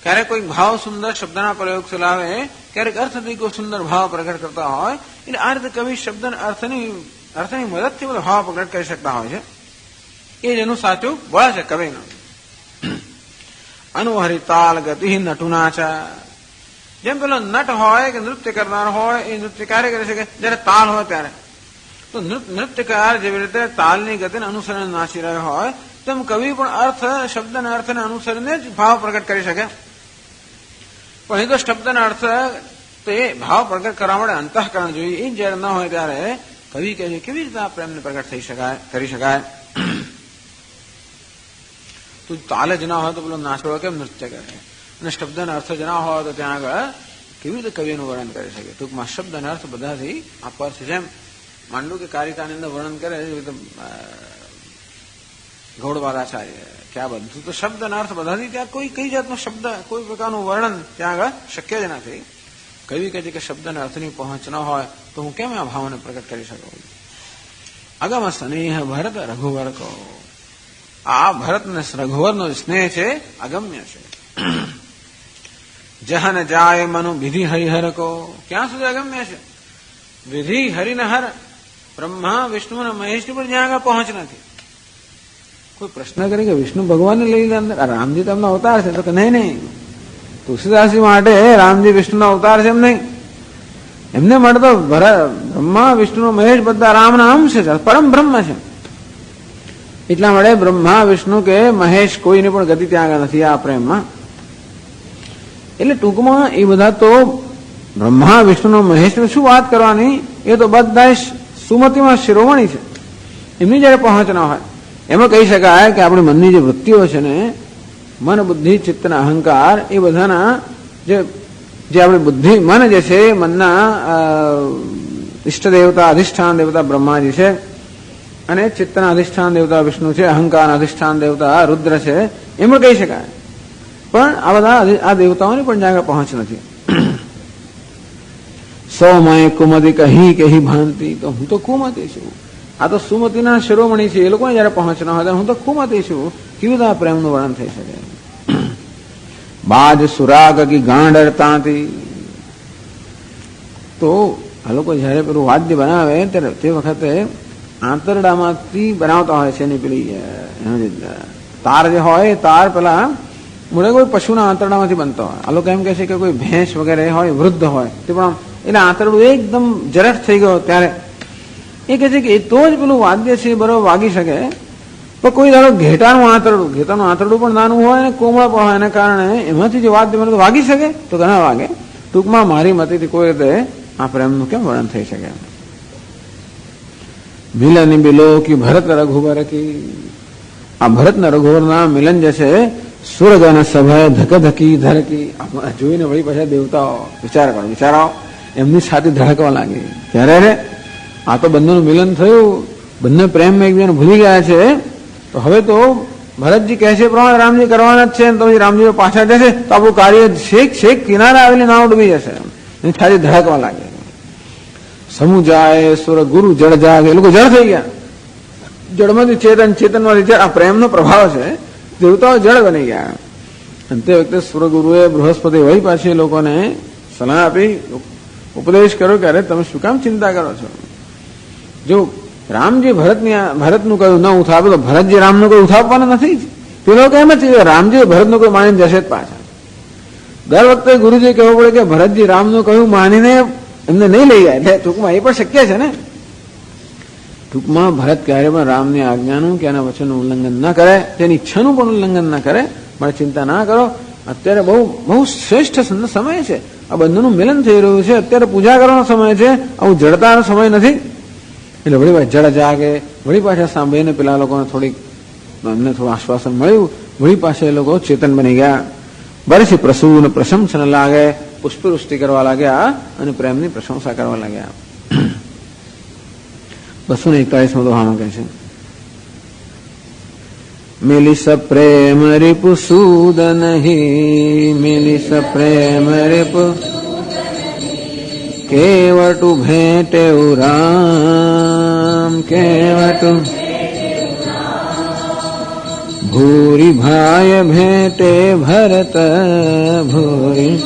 ક્યારેક કોઈ ભાવ સુંદર શબ્દના પ્રયોગથી લાવે, ક્યારેક અર્થથી કોઈ સુંદર ભાવ પ્રગટ કરતા હોય. એટલે આ રીતે કવિ શબ્દ અને અર્થની મદદથી બધા ભાવ પ્રગટ કરી શકતા હોય છે. એ જ એનું સાચું બળ છે કવિનું. અનુહરિ તાલ ગતિ નટુનાચા. જેમ પેલો નટ હોય કે નૃત્ય કરનાર હોય એ નૃત્ય ક્યારે કરી શકે જયારે તાલ હોય ત્યારે. તો નૃત્યકાર જેવી રીતે તાલની ગતિને અનુસરણ નાચી રહ્યો હોય તેમ કવિ પણ અર્થ શબ્દ અને અર્થને અનુસરીને જ ભાવ પ્રગટ કરી શકે. પણ એ તો શબ્દ અને અર્થ તો એ ભાવ પ્રગટ કરવા માટે અંતઃકરણ જોઈએ. એ જયારે ન હોય ત્યારે કવિ કહે છે કેવી રીતે આ પ્રેમને પ્રગટ કરી શકાય. તો તાલ જ ના હોય તો પેલો નાચડો કેમ નૃત્ય કરે. અને શબ્દ અને અર્થ જ ના હોય તો ત્યાં આગળ કેવી રીતે કવિનું વર્ણન કરી શકે. ટૂંકમાં શબ્દ અને અર્થ બધાથી આ પર છે. જેમ માંડુ કે કારિકાની અંદર વર્ણન કરે ગૌડવાદાચાર્ય કે આ બધું તો શબ્દ ના અર્થ બધાથી ત્યાં કોઈ કઈ જાતનો શબ્દ કોઈ પ્રકારનું વર્ણન ત્યાં આગળ શક્ય જ નથી. કવિ કહે છે કે શબ્દના અર્થની પહોંચ ન હોય તો હું કેમ આ ભાવને પ્રગટ કરી શકું. અગમ સ્નેહ ભરત રઘુવર કો, આ ભરત ને રઘુવરનો સ્નેહ છે અગમ્ય છે. જહન જાય મનુ વિધિ હરિહર કો, ક્યાં સુધી અગમ્ય છે. વિધિ હરિને હર, બ્રહ્મા વિષ્ણુ અને મહેશની પણ જ્યાં આગળ પહોંચ નથી. કોઈ પ્રશ્ન કરે કે વિષ્ણુ ભગવાનને લઈ લે અંદર, રામજી તો એમનો અવતાર છે, તો કે નહીં, તુલસીદાસજી માટે રામજી વિષ્ણુનો અવતાર છે એમ નહીં. એમને માટે તો બ્રહ્મા વિષ્ણુ મહેશ બધા રામના અંશ છે, પરમ બ્રહ્મ છે. એટલા માટે બ્રહ્મા વિષ્ણુ કે મહેશ કોઈની પણ ગતિ ત્યાં આગળ નથી આ પ્રેમમાં. એટલે ટૂંકમાં એ બધા તો બ્રહ્મા વિષ્ણુ મહેશ શું વાત કરવાની, એ તો બધા સુમતિમાં શિરોમણી છે. એમની જયારે પહોંચ ના હોય એમાં કહી શકાય કે આપણી મનની જે વૃત્તિઓ છે ને, મન બુદ્ધિ ચિત્ત અને અહંકાર, એ બધાના જે આપણી બુદ્ધિ મન જે છે, મનના ઈષ્ટ દેવતા અધિષ્ઠાન દેવતા બ્રહ્માજી છે, અને ચિત્તના અધિષ્ઠાન દેવતા વિષ્ણુ છે, અહંકારના અધિષ્ઠાન દેવતા રુદ્ર છે, એમાં કહી શકાય. પણ આ બધા આ દેવતાઓની પણ જાગા પહોંચ નથી. સૌમય કુમતિ કહી કહી ભાંતિ, તો હું તો કુમતી છું. આ તો સુમતીના શિરોમણી છે, એ લોકોને જયારે પહોંચ ન હોય હું તો કુમતી છું. કેવી રીતે આ પ્રેમનું વર્ણન થઈ શકે. બાજ સુરાગ કી ગાંડરતાથી, તો આ લોકો જયારે પેલું વાદ્ય બનાવે ત્યારે તે વખતે આંતરડામાંથી બનાવતા હોય છે. એની પેલી તાર જે હોય, તાર પેલા મૂળે કોઈ પશુના આંતરડામાંથી બનતો હોય. આ લોકો એમ કહે છે કે કોઈ ભેંસ વગેરે હોય, વૃદ્ધ હોય, તે પણ એટલે આંતરડું એકદમ જરઠ થઈ ગયો ત્યારે એ કહે છે કે એ તો જ પેલું વાદ્ય છે બરોબર વાગી શકે. પણ કોઈ ધારો ઘેટાનું આંતરડું પણ નાનું હોય અને કોમળ પણ હોય, એના કારણે એમાંથી જે વાદ્ય બને તો વાગી શકે, તો ઘણા વાગે. ટૂંકમાં મારી મતીથી કોઈ રીતે આ પ્રેમનું કેમ વર્ણન થઈ શકે. મિલન બિલો કે ભરત રઘુવર કી, આ ભરત ને રઘુવરના મિલન જે છે, સ્વર્ગ અને સભા ધક ધકી ધરકી, જોઈને વળી પાછા દેવતાઓ વિચારો એમની સાથે ધડકવા લાગી. ત્યારે આ તો બંનેનું મિલન થયું, બંને પ્રેમમાં એકબીજાને ભૂલી ગયા છે. તો હવે તો ભરતજી કહે છે પ્રમાણે રામજી કરવાના જ છે, તો રામજી પાછા જશે તો આપણું કાર્ય છેક કિનારે આવેલી નાવ ડૂબી જશે. એની છાતી ધડકવા લાગે. સમૂહ જાય સુર ગુરુ જળ જાગ, એ લોકો જળ થઈ ગયા. જળમાંથી ચેતનમાંથી જળ, આ પ્રેમનો પ્રભાવ છે. દેવતાઓ જળ બની ગયા. અને તે વખતે સુરગુરુએ બૃહસ્પતિ વહી પાછી લોકોને સલાહ આપી, ઉપદેશ કર્યો કે અરે તમે શું કામ ચિંતા કરો છો. જો રામજી ભરતનું કયું ન ઉઠાવે તો ભરતજી રામનું કોઈ ઉઠાવવાના નથી જ. તે લોકો એમ જ રામજી ભરતનું કોઈ માનીને જશે જ પાછા. દર વખતે ગુરુજી કહેવું પડે કે ભરતજી રામનું કહ્યું માનીને એમને નહીં લઈ જાય. એટલે ટૂંકમાં એ પણ શક્ય છે ને. ટૂંકમાં ભરત ક્યારે પણ રામની આજ્ઞાનું કે એના વચનનું ઉલ્લંઘન ન કરે, તેની ઈચ્છાનું પણ ઉલ્લંઘન ન કરે. મારે ચિંતા ના કરો, અત્યારે બહુ શ્રેષ્ઠ સમય છે. આ બંનેનું મિલન થઈ રહ્યું છે. અત્યારે પૂજા કરવાનો સમય છે, આવું જડતાનો સમય નથી. એટલે વળી પાછા જળ જાગે, વળી પાછા સાંભળીને પેલા લોકોને એમને થોડું આશ્વાસન મળ્યું. વળી પાછા એ લોકો ચેતન બની ગયા. બરસી પ્રસૂન પ્રશંસન લાગે, પુષ્પવૃષ્ટિ કરવા લાગ્યા અને પ્રેમની પ્રશંસા કરવા લાગ્યા. 241 દોહામાં કહે છે, મિલિસ પ્રેમ રીપુ સૂદ નહીં, મિલિસ પ્રેમ રીપુ કેવટુ ભેટે રામ, કેવટુ ભૂરી ભાય ભેટે ભરત, ભૂરી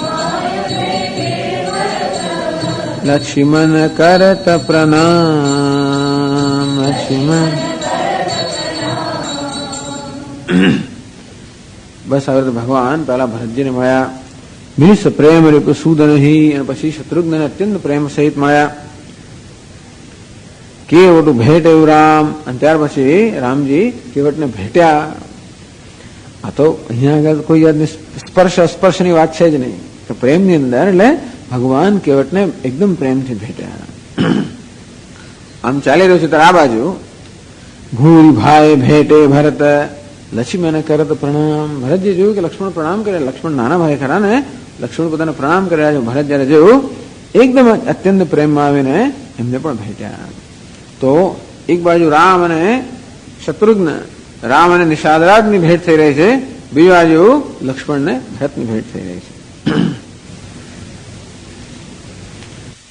લક્ષ્મણ કરત પ્રણામ, લક્ષ્મણ. બસ હવે ભગવાન પેલા ભરતજીને મળ્યા, મિલિસ પ્રેમ રૂપ સૂદ નહીં, અને પછી શત્રુઘ્નને અત્યંત પ્રેમ સહિત મળ્યા. કેવટું ભેટ એવું રામ, અને ત્યાર પછી રામજી કેવટને ભેટ્યા. આ તો અહીંયા આગળ કોઈ જાતની સ્પર્શની વાત છે જ નહીં. તો પ્રેમની અંદર એટલે ભગવાન કેવટને એકદમ પ્રેમથી ભેટ્યા. આમ ચાલી રહ્યું છે ત્યારે આ બાજુ ભૂરી ભાઈ ભેટે ભરત, લક્ષ્મણ કરત પ્રણામ. ભરતજી જોયું કે લક્ષ્મણ પ્રણામ કરે. લક્ષ્મણ નાના ભાઈ ખરા ને, લક્ષ્મણ પોતાને પ્રણામ કર્યા છે. ભરત જયારે જોયું એકદમ અત્યંત પ્રેમમાં આવીને એમને પણ ભેટ્યા. તો એક બાજુ રામ અને શત્રુઘ્ન, રામ અને નિષાદરાજની ભેટ થઈ રહી છે, બીજી બાજુ લક્ષ્મણને ભરતની ભેટ થઈ રહી છે.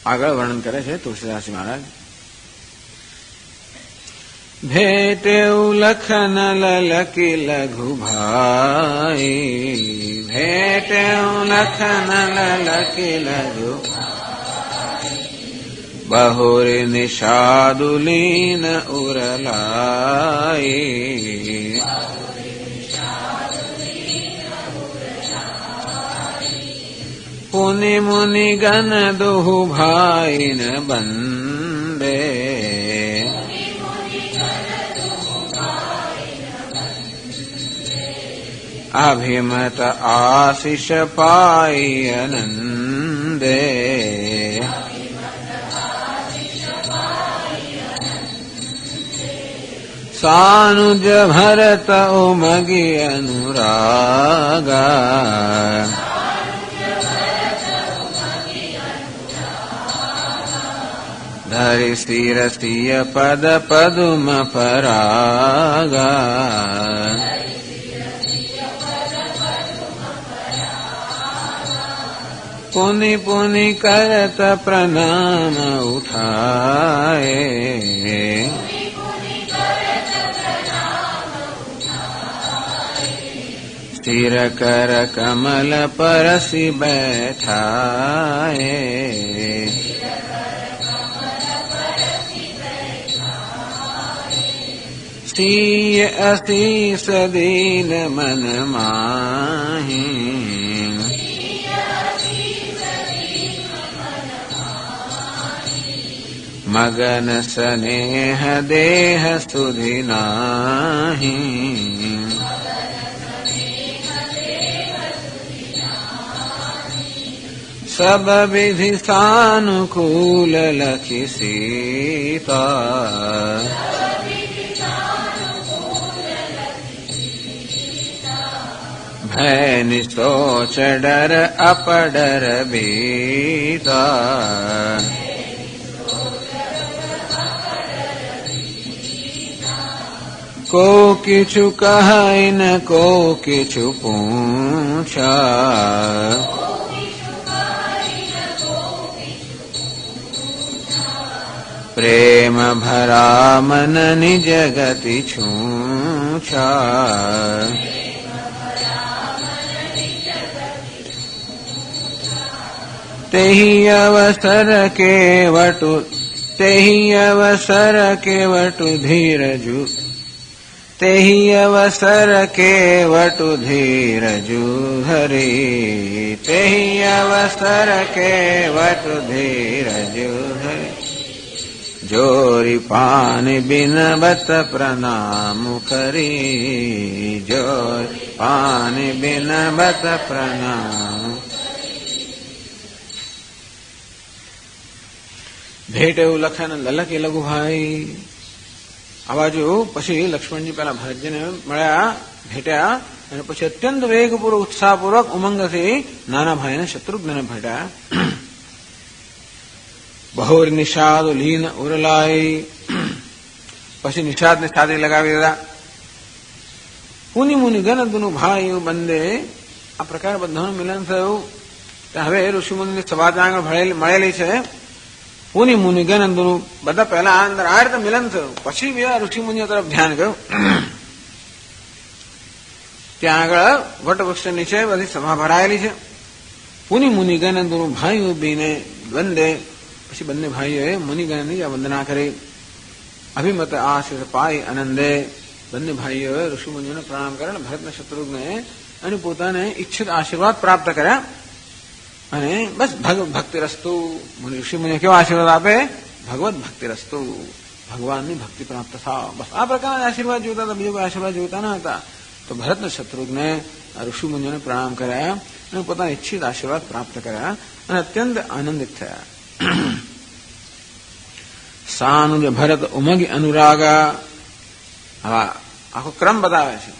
આગળ વર્ણન કરે છે તુલસીદાસજી મહારાજ. भेटेउ लखन ललकी लघु भाई, भेटेउ लखन ललकी लघु बहुरी निषादुलीन उरलाई, पुनि मुनि गण दुहु भाई न बंदे, अभिमत आशीष पाई आनंदे, सानुज भरत उमगी अनुरागा, धरि शिरसिय पद पदुम परागा, पुनि पुनि करत प्रणाम उठाए, स्थिर कर कमल परसि बैठाए, सीय असीस दीन मन माही, मगन स्नेह देह सुधि नाही, सब विधि सानुकूल लखि सीता, भय निशोच डर अपडर बीता, को किछु कहै न को किछु पूछा, प्रेम भरा मन निज गति छूछा, तेहि अवसर केवटु धीरजु, तेहि अवसर केवटु धीरजु धरि, तेहि अवसर केवटु धीरजु धरि, जोरि पानि बिनबत प्रणाम करी, जोरि पानि बिनबत प्रणाम. ભેટેવું લખન લલકી લઘુભાઈ. આ બાજુ પછી લક્ષ્મણજી પેલા ભરતજીને મળ્યા, ભેટ્યા અને પછી અત્યંત વેગપૂર્વક ઉત્સાહપૂર્વક ઉમંગથી નાના ભાઈને શત્રુઘ્નને ભેટ્યા. બહુર નિષાદ લીન ઉરલાઈ, પછી નિષાદને છાતી લગાવી દીધા. પુનિ મુનિ ગણ દુનું ભાઈ બંદે. આ પ્રકારે બધાનું મિલન થયું. હવે ઋષિમુનિની સભા ત્યાં આગળ મળેલી છે. પુનિ મુનિ ગણ દુનું બધા પહેલા અંદર આ રીતે મિલન થયું, પછી બીજા ઋષિમુનિઓ તરફ ધ્યાન ગયું. ત્યાં આગળ વટવૃક્ષ નીચે બધી સભા ભરાયેલી છે. પુનિ મુનિ ગણ દુનું ભાઈઓ બીને વંદે. પછી બંને ભાઈઓએ મુનિગણની વંદના કરી. અભિમત આશીષ પાઈ આનંદે. બંને ભાઈઓએ ઋષિમુનિઓને પ્રણામ કર્યા. ભરતને શત્રુઘ્ને અને પોતાને ઈચ્છિત આશીર્વાદ પ્રાપ્ત કર્યા. અને બસ ભક્તિ રસ્તુ. ઋષિમુનિઓ કેવો આશીર્વાદ આપે? ભગવત ભક્તિ રસ્તુ, ભગવાનની ભક્તિ પ્રાપ્ત થાવ. બસ આ પ્રકારના આશીર્વાદ જોતા હતા, બીજો કોઈ આશીર્વાદ જોતા ન હતા. તો ભરતને શત્રુઘ્ને ઋષિમુનિઓને પ્રણામ કર્યા અને પોતાના ઈચ્છિત આશીર્વાદ પ્રાપ્ત કર્યા અને અત્યંત આનંદિત થયા. સાનુજ ભરત ઉમગી અનુરાગા. હવે આખો ક્રમ બતાવે છે.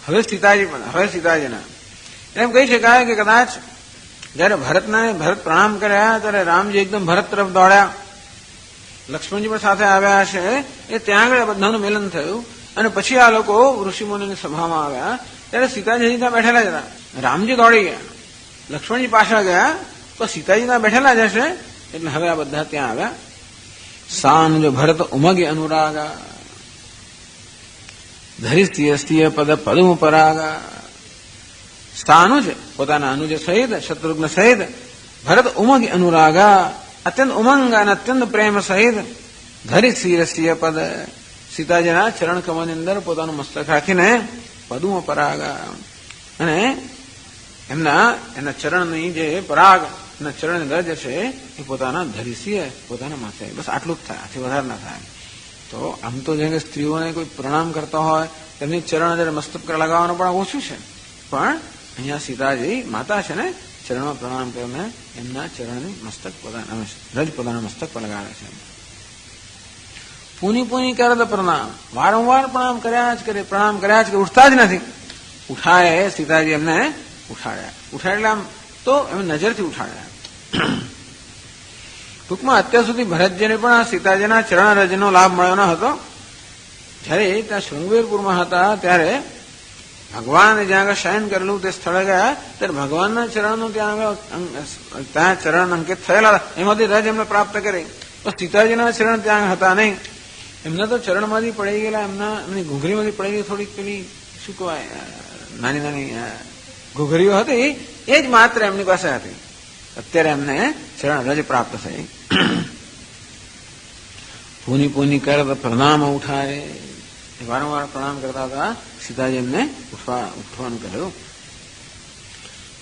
હવે સીતાજીના એમ કહી શકાય કે કદાચ જયારે ભરત પ્રણામ કર્યા ત્યારે રામજી એકદમ ભરત તરફ દોડ્યા. લક્ષ્મણજી પણ સાથે આવ્યા છે, એ ત્યાં આગળ બધાનું મિલન થયું. અને પછી આ લોકો ઋષિમુનિની સભામાં આવ્યા ત્યારે સીતાજી ત્યાં બેઠેલા જ હતા. રામજી દોડી ગયા, લક્ષ્મણજી પાછળ ગયા, તો સીતાજી ત્યાં બેઠેલા જ હશે એટલે હવે આ બધા ત્યાં આવ્યા. સાનુજ ભરત ઉમગી અનુરાગા ધરિસ્તીય પદ પદમ પરાગા. સાનુજ પોતાના અનુજ સહિત શત્રુઘ્ન સહિત ભરત ઉમગી અનુરાગા અત્યંત ઉમંગ અને અત્યંત પ્રેમ સહિત ધરી શિરસ્ય પદ સીતાજીના ચરણ કમળની અંદર પોતાનું મસ્તક રાખીને પદુમ પરાગા અને એના ચરણની જે પરાગ એના ચરણની રજ છે એ પોતાના ધરીસીએ પોતાના માથે. બસ આટલું જ થાય, આથી વધારે ના થાય. તો આમ તો જેમ કે સ્ત્રીઓને કોઈ પ્રણામ કરતા હોય તેમની ચરણ જયારે મસ્તક પર લગાવવાનું પણ ઓછું છે, પણ અહીંયા સીતાજી માતા છે ને ચરણમાં પ્રણામ કરીને એમના ચરણની મસ્તક પોતાના રજ પોતાના મસ્તક પર લગાવે છે. પૂની પૂની કરદ પ્રણામ, વારંવાર પ્રણામ કર્યા જ કરે, પ્રણામ કર્યા જ કરે, ઉઠતા જ નથી. ઉઠાય સીતાજી એમને ઉઠાડ્યા. ઉઠાડેલા આમ તો એમ નજરથી ઉઠાડ્યા. ટૂંકમાં અત્યાર સુધી ભરતજીને પણ આ સીતાજીના ચરણ રજનો લાભ મળ્યો ન હતો. જયારે ત્યાં શૃંગવેરપુરમાં હતા ત્યારે ભગવાને જ્યાં આગળ શયન કરેલું તે સ્થળે ગયા ત્યારે ભગવાનના ચરણનું ત્યાં ચરણ અંકિત થયેલા એમાંથી રજ એમને પ્રાપ્ત કરી. તો સીતાજીના ચરણ ત્યાં હતા નહીં. એમના તો ચરણમાંથી પડી ગયેલા, એમની ઘૂઘરીમાંથી પડી ગઈ થોડીક પેલી શું કહેવાય નાની નાની ઘૂઘરીઓ હતી, એ જ માત્ર એમની પાસે હતી. અત્યારે એમને ચરણ રજ પ્રાપ્ત થઈ. પૂની પૂની કર પ્રણામ ઉઠાય, વારંવાર પ્રણામ કરતા હતા. સીતાજી એમને ઉઠવાનું કહ્યું.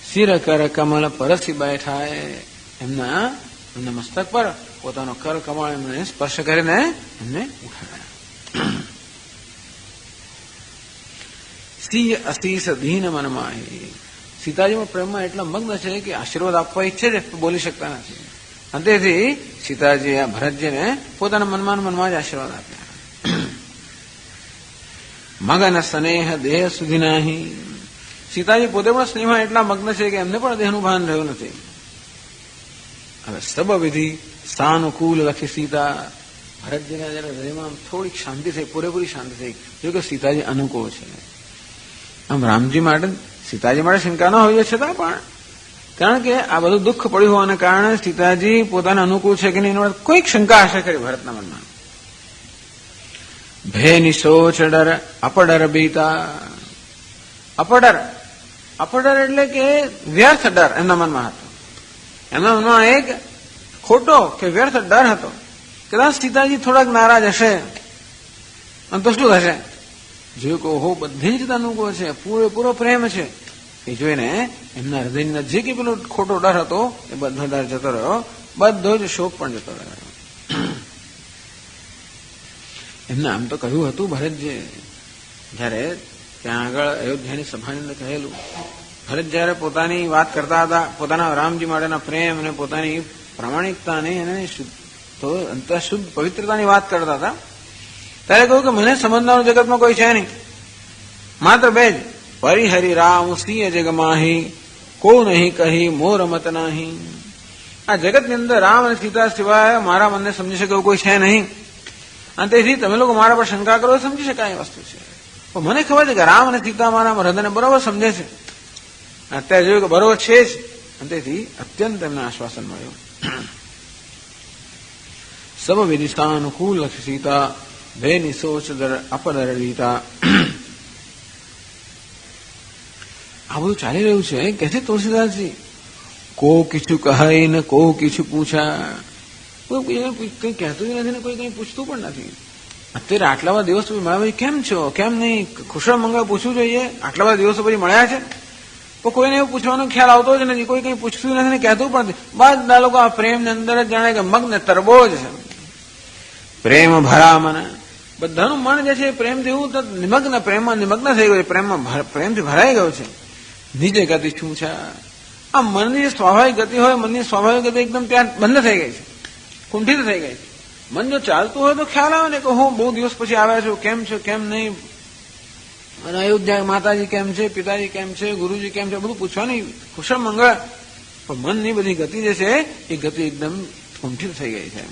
શિર કર કમલ પરસી બેઠાય, એમના મસ્તક પર પોતાનો કર કમળ એમને સ્પર્શ કરીને એમને ઉઠાડ્યા. સિંહ અશીષ દીન મનમાહી, સીતાજીમાં પ્રેમમાં એટલા મગ્ન છે કે આશીર્વાદ આપવા ઈચ્છે છે તો બોલી શકતા નથી. અને તેથી સીતાજી આ ભરતજીને પોતાના મનમાં જ આશીર્વાદ આપ્યા. મગન સ્નેહ દેહ સુધી નહીં, સીતાજી પોતે પણ સ્નેહમાં એટલા મગ્ન છે કે એમને પણ દેહનું ભાન રહ્યું નથી. હવે સબ વિધિ સાનુકૂલ લખી સીતા, ભરતજીના જયારે હૃદયમાં થોડીક શાંતિ થઈ, પૂરેપૂરી શાંતિ થઈ, જો કે સીતાજી અનુકૂળ છે. આમ રામજી માટે સીતાજી માટે શંકા ન હોય છતાં પણ કારણ કે આ બધું દુઃખ પડ્યું હોવાને કારણે સીતાજી પોતાના અનુકૂળ છે કે નહીં એની કોઈક શંકા હશે ખરી ભરતના મનમાં. ભે નિશોચ ડર અપડર બીતા, અપડર એટલે કે વ્યર્થ ડર એમના મનમાં હતો. એમના મનમાં એક ખોટો કે વ્યર્થ ડર હતો. કદાચ સીતાજી થોડાક નારાજ હશે અને તો શું થશે, જોયું કે ઓહો બધી જ રીતે અનુકૂળ છે, પૂરેપૂરો પ્રેમ છે, એ જોઈને એમના હૃદયની જે કે પેલો ખોટો ડર હતો એ બધો ડર જતો રહ્યો, બધો જ શોક પણ જતો રહ્યો. એમને આમ તો કહ્યું હતું ભરતજી, જયારે ત્યાં આગળ અયોધ્યાની સભાની અંદર કહેલું, ભરત જયારે પોતાની વાત કરતા હતા, પોતાના રામજી માટેના પ્રેમ અને પોતાની પ્રામાણિકતાની અને અંતઃશુદ્ધ પવિત્રતાની વાત કરતા હતા, ત્યારે કહ્યું કે મને સમજનારું જગતમાં કોઈ છે નહીં, માત્ર બે જ, પરિહરિ રામ સિંહ જગમાહી, કો નહીં કહી મોર મત નહીં. આ જગતની અંદર રામ અને સીતા સિવાય મારા મનને સમજી શકે એવું કોઈ છે નહીં. અને તેથી તમે લોકો મારા પર શંકા કરો સમજી શકાય એ વસ્તુ છે. પણ મને ખબર છે કે રામ અને સીતા મારા હૃદયને બરોબર સમજે છે. અત્યારે જોયું કે બરોબર છે જ. અને તેથી અત્યંત એમને આશ્વાસન મળ્યું. સબ વિદિષ્ટા અનુકૂળ લક્ષ સીતા, ભે નિશોચ અપદર રીતા. આ બધું ચાલી રહ્યું છે કે છે તુલસીદાસજી, કો કીછું કહે ને કો કીછું પૂછા, કોઈ કઈ કહેતું નથી ને કોઈ કઈ પૂછતું પણ નથી. અત્યારે આટલા બધા દિવસ પછી મારા ભાઈ કેમ છો, કેમ નહીં, કુશળ મંગળ પૂછવું જોઈએ. આટલા બધા દિવસો પછી મળ્યા છે તો કોઈને એવું પૂછવાનો ખ્યાલ આવતો જ નથી, કોઈ કઈ પૂછતું નથી ને કહેતું પણ નથી. બધા લોકો આ પ્રેમની અંદર જ જાણે કે મગ્ન તરબો જ છે. પ્રેમ ભરા મને, બધાનું મન જે છે પ્રેમથી એવું નિમગ્ન, પ્રેમમાં નિમગ્ન થઈ ગયું છે, પ્રેમથી ભરાઈ ગયું છે. નીચે ગતિ શું છે, આ મનની જે સ્વાભાવિક ગતિ હોય, મનની સ્વાભાવિક ગતિ એકદમ ત્યાં બંધ થઈ ગઈ છે, કુંઠિત થઈ ગઈ છે. મન જો ચાલતું હોય તો ખ્યાલ આવે ને કે હું બહુ દિવસ પછી આવ્યા છું, કેમ છે કેમ નહીં, અને અયોધ્યા માતાજી કેમ છે, પિતાજી કેમ છે, ગુરુજી કેમ છે, બધું પૂછવાની કુશળ મંગળ. પણ મનની બધી ગતિ જે છે એ ગતિ એકદમ કુંઠિત થઈ ગઈ છે.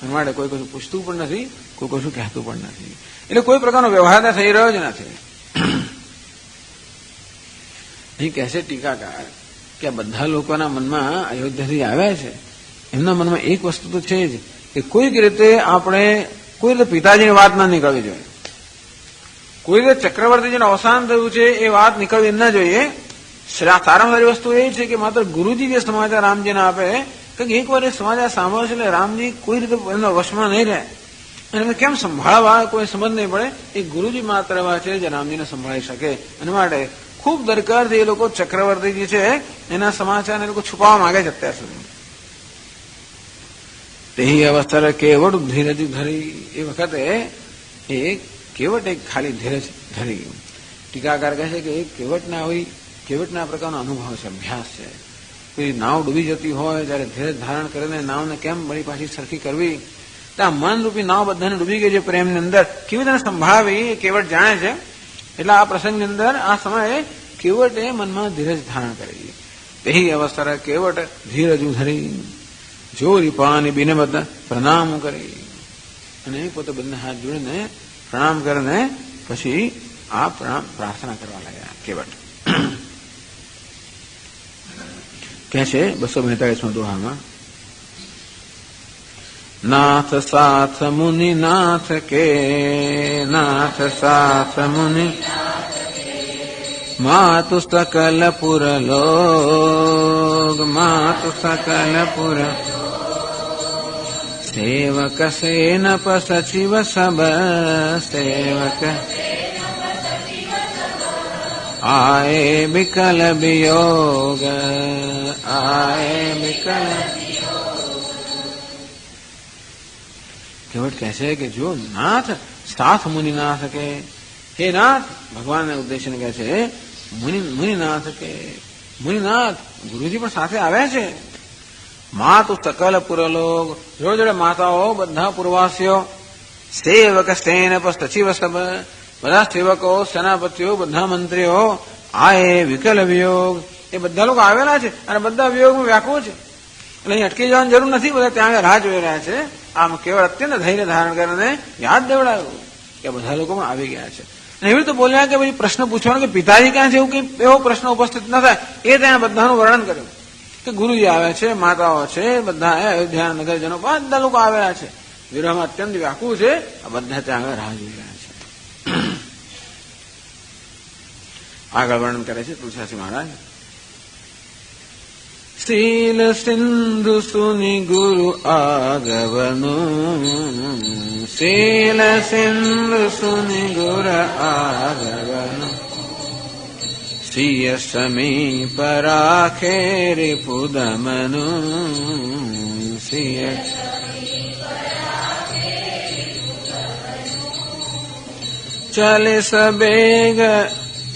એના માટે કોઈ કશું પૂછતું પણ નથી, કોઈ કશું કહેતું પણ નથી. એટલે કોઈ પ્રકારનો વ્યવહાર થઈ રહ્યો જ નથી. અહીં કહેશે ટીકાકાર કે આ બધા લોકોના મનમાં અયોધ્યાથી આવ્યા છે, એમના મનમાં એક વસ્તુ તો છે જ કે કોઈક રીતે આપણે કોઈ રીતે પિતાજીની વાત ના નીકળવી જોઈએ, કોઈ રીતે ચક્રવર્તીજીનું અવસાન થયું છે એ વાત નીકળવી ના જોઈએ. સારામાં સારી વસ્તુ એ છે કે માત્ર ગુરુજી જે સમાચાર રામજીને આપે કે એક વાર એ સમાચાર સાંભળે છે એટલે રામજી કોઈ રીતે એમના વશમાં નહીં રહે અને એમને કેમ સંભાળવા કોઈ સમજ નહીં પડે. એ ગુરુજી માત્ર એવા છે જે રામજીને સંભાળી શકે. અને માટે ખૂબ દરકારથી એ લોકો ચક્રવર્તીજી છે એના સમાચારને લોકો છુપાવવા માંગે છે અત્યાર સુધી. તે અવસર કેવડ ધીરજ ધરી, એ વખતે એ કેવટ એક ખાલી ધીરજ ધરી. ટીકાકાર કહે છે કે એ કેવટના પ્રકારનો અનુભવ છે, અભ્યાસ છે. કોઈ નાવ ડૂબી જતી હોય ત્યારે ધીરજ ધારણ કરીને નાવને કેમ વળી પાછી સરખી કરવી, ત્યાં મનરૂપી નાવ બધાને ડૂબી ગઈ છે પ્રેમની અંદર, કેવી રીતે સંભાળવી એ કેવટ જાણે છે. એટલે આ પ્રસંગની અંદર આ સમયે કેવટે મનમાં ધીરજ ધારણ કરી. તે અવસર કેવટ ધીરજ ધરી, જો રીપાની બિનબદ પ્રણામ કરી, અને પોતે બંને હાથ જોડીને પ્રણામ કરીને પછી આ પ્રાર્થના કરવા લાગ્યા. કેવટ કહે છે 242 દોહામાં, નાથ સાથ મુનિ નાથ કે, નાથ સાથ મુનિ માતુ સકલ પુર લોગ, માતુ સકલ પુર સેવક સેનપ સચિવ સબ, સેવક આએ વિકલ વિયોગ, આએ વિકલ. કેવટ કહે છે કે જો નાથ સાથ મુનિનાથ કે, હે નાથ, ભગવાનને ઉદ્દેશને કહે છે મુનિનાથ કે, મુનિનાથ ગુરુજી પણ સાથે આવ્યા છે. માતુ સકલ પુરલોક, જોડે જોડે માતાઓ બધા પૂર્વાસીઓ, સેવક સેનપ સચિવ સબ, બધા સેવકો સેનાપતિઓ બધા મંત્રીઓ, આ એ વિકલ વિયોગ, એ બધા લોકો આવેલા છે અને બધા વિયોગમાં વ્યાકુળ છે. એટલે અહીં અટકી જવાની જરૂર નથી, બધા ત્યાં આગળ રાહ જોઈ રહ્યા છે. આમ કેવળ અત્યંત ધૈર્ય ધારણ કરીને યાદ દેવડાવ્યું કે બધા લોકો પણ આવી ગયા છે. અને એવી રીતે બોલ્યા કે ભાઈ પ્રશ્ન પૂછવાનો કે પિતાજી ક્યાં છે, એવું કઈ એવો પ્રશ્ન ઉપસ્થિત ન થાય એ ત્યાં બધાનું વર્ણન કર્યું કે ગુરુજી આવ્યા છે, માતાઓ છે, બધા અયોધ્યા નગરજનો બધા લોકો આવેલા છે, વિરહમાં અત્યંત વ્યાકુળ છે, આ બધા ત્યાં આગળ રાહ જોઈ રહ્યા છે. આગળ વર્ણન કરે છે તુલસીદાસ મહારાજ. શીલ સિંધુ સુનિ ગુરુ આગવનું, શીલ સિંધુ સુનિ ગુરુ આગવનું, સિય સમીપ રાખે રિપુદમનું, સિય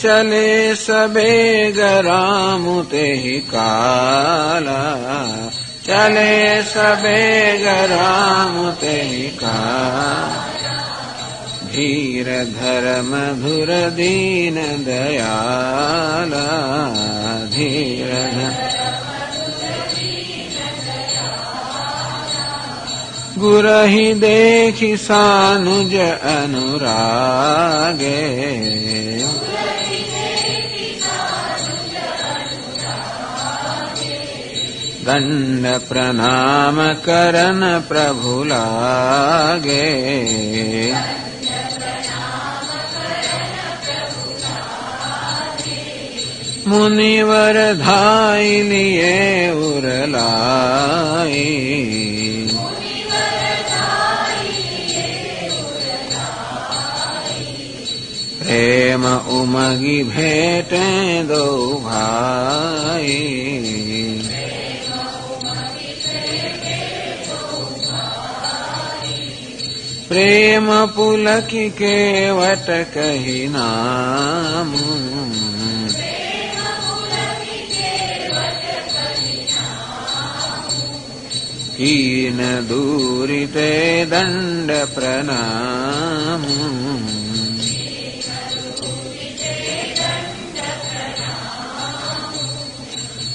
ચલે સબેગ રામ તેહિ કાલા, ચલે સબેગ રામ તેહિ કાલા, ધીર ધર્મ ધુર દીન દયાલા, ધીર ગુરહિ દેખી સાનુજ અનુરાગે, દંડ પ્રણામ કરન પ્રભુ લાગે, મુનિવર ધાઈ લીએ ઉરલાઈ, પ્રેમ ઉમગી ભેટે દો ભાઈ, પ્રેમ પુલકી કેવટ કહી નામ, હીન દૂરી તે દંડ પ્રણામ,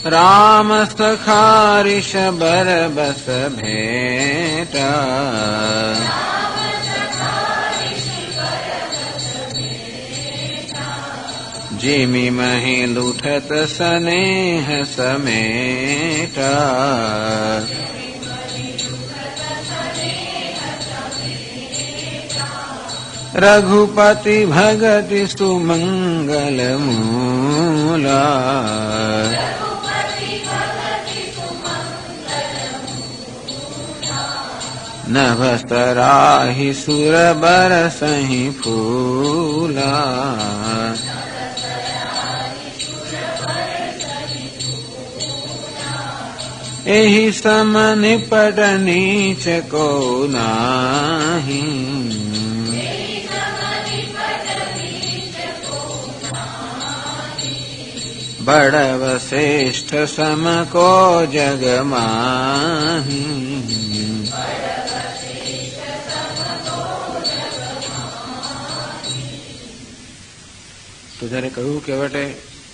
राम सखारिष बरबस भेटा जिमि महि लुठत स्नेह समेटा रघुपति भगति सुमंगल मूला नभस्तराहि सुर बरसहि फूला एहि सम निपट नीच को नाही बड़व श्रेष्ठ सम को जग माही। તો જયારે કહ્યું કેવટે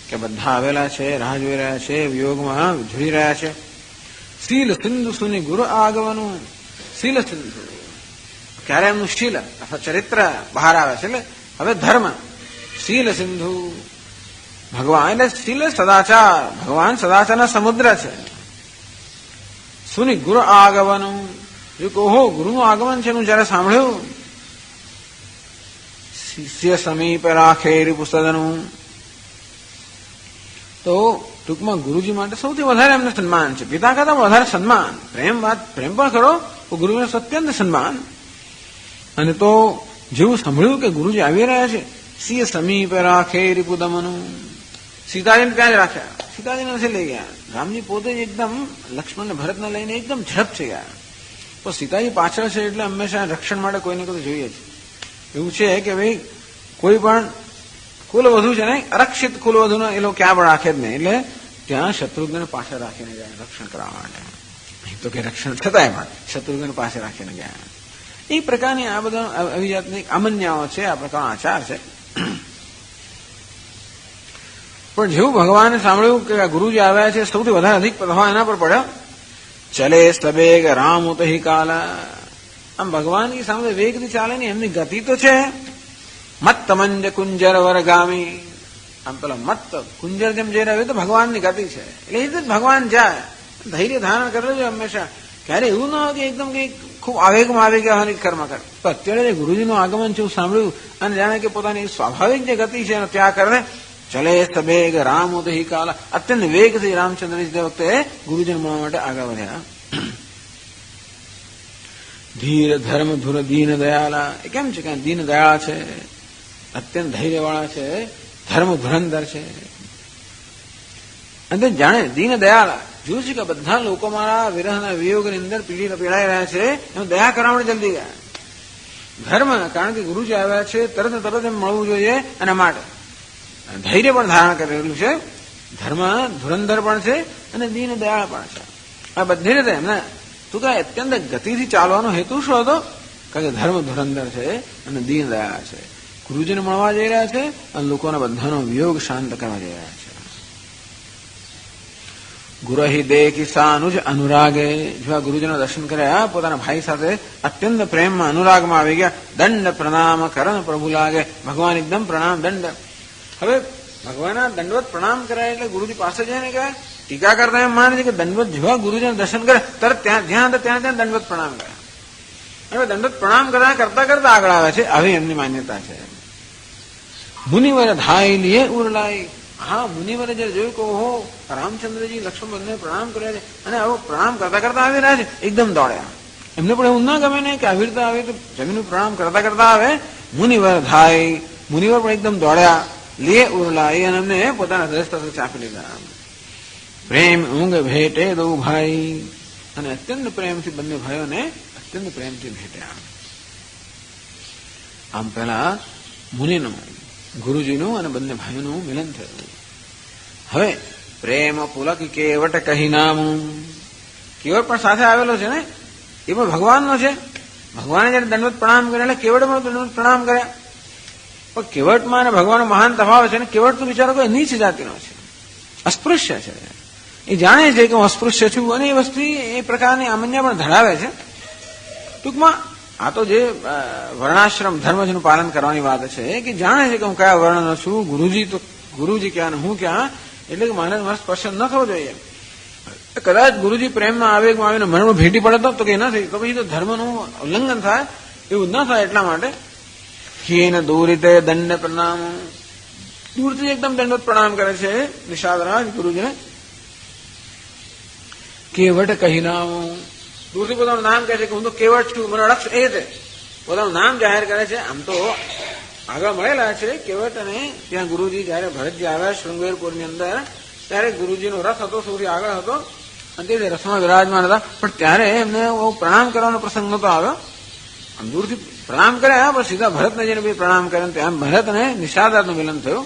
કે બધા આવેલા છે, રાહ જોઈ રહ્યા છે, વિયોગમાં ઝૂરી રહ્યા છે. શીલ સિંધુ સુની ગુરુ આગવાનું. શીલ સિંધુ ક્યારે એમનું શીલ અથવા ચરિત્ર બહાર આવે છે, એટલે હવે ધર્મ. શીલ સિંધુ ભગવાન એટલે શીલ સદાચાર. ભગવાન સદાચારના સમુદ્ર છે. સુની ગુરુ આગવાનું. જો કહો ગુરુનું આગમન છે એનું જયારે સાંભળ્યું, શિષ્ય સમીપ રાખે રિપુસદનું, તો ટૂંકમાં ગુરુજી માટે સૌથી વધારે એમને સન્માન છે. પિતા કરતા પણ વધારે સન્માન. પ્રેમ પણ કરો તો ગુરુને અત્યંત સન્માન. અને તો જેવું સાંભળ્યું કે ગુરુજી આવી રહ્યા છે, સિંહ સમીપ રાખે રિપુદમનું, સીતાજીને ત્યાં જ રાખ્યા. સીતાજી નથી લઈ ગયા. રામજી પોતે જ એકદમ લક્ષ્મણ ને ભરતને લઈને એકદમ ઝડપથી ગયા. તો સીતાજી પાછળ છે એટલે હંમેશા રક્ષણ માટે કોઈને કોઈ જોઈએ છે. એવું છે કે ભાઈ કોઈ પણ કુલવધુ છે ને, અરક્ષિત કુલવધુને એ લોકો ક્યાં પણ રાખે જ નહીં. એટલે ત્યાં શત્રુઘ્નને પાછળ રાખીને ગયા રક્ષણ કરવા માટે. તો કે રક્ષણ થતા એમાં શત્રુઘ્ન પાસે રાખીને ગયા. એ પ્રકારની આ બધા આવી જાતની અમન્યાઓ છે, આ પ્રકારનો આચાર છે. પણ જેવું ભગવાને સાંભળ્યું કે ગુરુજી આવ્યા છે, સૌથી વધારે અધિક પ્રભાવ એના પર પડ્યો. ચલે સબેગ રામ ઉતહિ કાલા. આમ ભગવાનની સામે વેગથી ચાલે ને, એમની ગતિ તો છે. મત્ત મંજ કુંજર વરગામી. આમ પેલા મત્ત કુંજર જેમ જઈ રહ્યા હોય તો ભગવાનની ગતિ છે. એટલે એ જ ભગવાન જાય. ધૈર્ય ધારણ કરેલો છે હંમેશા. ક્યારે એવું ન હોય કે એકદમ કઈ ખૂબ આવેગમાં આવી ગયા કર્મ કર. તો અત્યારે ગુરુજીનું આગમન છે એવું સાંભળ્યું અને જાણે કે પોતાની સ્વાભાવિક જે ગતિ છે એનો ત્યાગ કરે. ચલે સબેગ રામ ઉદહિ કાલા. અત્યંત વેગથી રામચંદ્રજી તે વખતે ગુરુજીને મળવા માટે આગળ વધ્યા. ધીર ધર્મ ધુર દીન દયાલા. એ કેમ છે કે દીન દયાળા છે, અત્યંત ધૈર્યવાળા છે, ધર્મ ધુરંધર છે. અને જાણે દીન દયાળા જોયું છે કે બધા લોકો મારા વિરહના વિયોગની અંદર પીડાઈ રહ્યા છે, એમ દયા કરવા માટે જલ્દી ગયા. ધર્મ કારણ કે ગુરુજી આવ્યા છે, તરત એમ મળવું જોઈએ એના માટે ધૈર્ય પણ ધારણ કરેલું છે. ધર્મ ધુરંધર પણ છે અને દીન દયાળ પણ છે. આ બધી રીતે એમને તું કે અત્યંત ગતિથી ચાલવાનો હેતુ શું હતો? કારણ કે ધર્મ ધુરંધર છે અને દીન દયાળ છે. ગુરુજીને મળવા જઈ રહ્યા છે અને લોકોના બધાનો વિયોગ શાંત કરવા જઈ રહ્યા છે. ગુરહિ દેખી સાનુજ અનુરાગે. જેવા ગુરુજીના દર્શન કર્યા, પોતાના ભાઈ સાથે અત્યંત પ્રેમમાં અનુરાગમાં આવી ગયા. દંડ પ્રણામ કરણ પ્રભુ લાગે. ભગવાન એકદમ પ્રણામ દંડ. હવે ભગવાનના દંડવત પ્રણામ કરાય એટલે ગુરુજી પાસે જઈને ગયા. ટીકા કરતા એમ માને છે કે દંડવત જેવા ગુરુજીને દર્શન કરે તરત ત્યાં દંડવત પ્રણામ કરે. હવે દંડવત પ્રણામ કરતા આગળ આવે છે. આવી એમની માન્યતા છે. મુનિવર ધાઈ લીએ ઉરલાઈ. હા, મુનિવરે જયારે જોયું કે ઓહો રામચંદ્રજી લક્ષ્મણ બંને પ્રણામ કર્યા છે અને આવો પ્રણામ કરતા આવી રહ્યા છે, એકદમ દોડ્યા. એમને પણ એવું ના ગમે ને કે આવી રીતે આવે તો જમીન પ્રણામ કરતા આવે. મુનિવર ધાઈ. મુનિવર પણ એકદમ દોડ્યા. લે ઉરલાઈ અને એમને પોતાના હૃદય સાથે ચાપી લીધા. પ્રેમ ઊંઘ ભેટે દો ભાઈ. અને અત્યંત પ્રેમથી બંને ભાઈઓને અત્યંત પ્રેમથી ભેટ્યા. આમ પેલા મુનિનું, ગુરુજીનું અને બંને ભાઈઓનું મિલન થયું. હવે પ્રેમ પુલક કેવટ કહી નામું. કેવટ પણ સાથે આવેલો છે ને, એ પણ ભગવાનનો છે. ભગવાને જયારે દંડવત પ્રણામ કર્યા એટલે કેવટમાં દંડવત પ્રણામ કર્યા. પણ કેવટમાં અને ભગવાનનો મહાન તફાવત છે ને. કેવટ તો બિચારો કોઈ નીચ જાતિનો છે, અસ્પૃશ્ય છે. એ જાણે છે કે હું અસ્પૃશ્ય છું અને એ વસ્તુ એ પ્રકારની આમન્ય પણ ધરાવે છે. ટૂંકમાં આ તો જે વર્ણાશ્રમ ધર્મનું પાલન કરવાની વાત છે કે જાણે છે કે હું કયા વર્ણનો છું, ગુરુજી ક્યાં ને હું ક્યાં, એટલે કે મારે સ્પર્શ ન થવો જોઈએ. કદાચ ગુરુજી પ્રેમના આવેગમાં આવીને મનમાં ભેટી પડે તો કે નથી, તો પછી તો ધર્મનું ઉલ્લંઘન થાય, એવું ન થાય એટલા માટે હીન દૂરિતે દંડ પ્રણામ, દૂરથી એકદમ દંડવત પ્રણામ કરે છે નિષાદરાજ ગુરુજીને. કેવટ કહી નામ, દૂરથી પોતાનું નામ કહે છે કે હું તો કેવટ છું, મને અડક્ષ એ છે, પોતાનું નામ જાહેર કરે છે. આમ તો આગળ મળેલા છે કેવટ, અને ત્યાં ગુરુજી જયારે ભરતજી આવ્યા શૃંગેરપુરની અંદર ત્યારે ગુરુજીનો રથ હતો, સૌથી આગળ હતો અને તે રથમાં વિરાજમાન હતા, પણ ત્યારે એમને પ્રણામ કરવાનો પ્રસંગ નતો આવ્યો. આમ દૂરથી પ્રણામ કર્યા પણ સીધા ભરતને જઈને બી પ્રણામ કર્યા, ત્યાં ભરત અને નિષાદરાજનું મિલન થયું.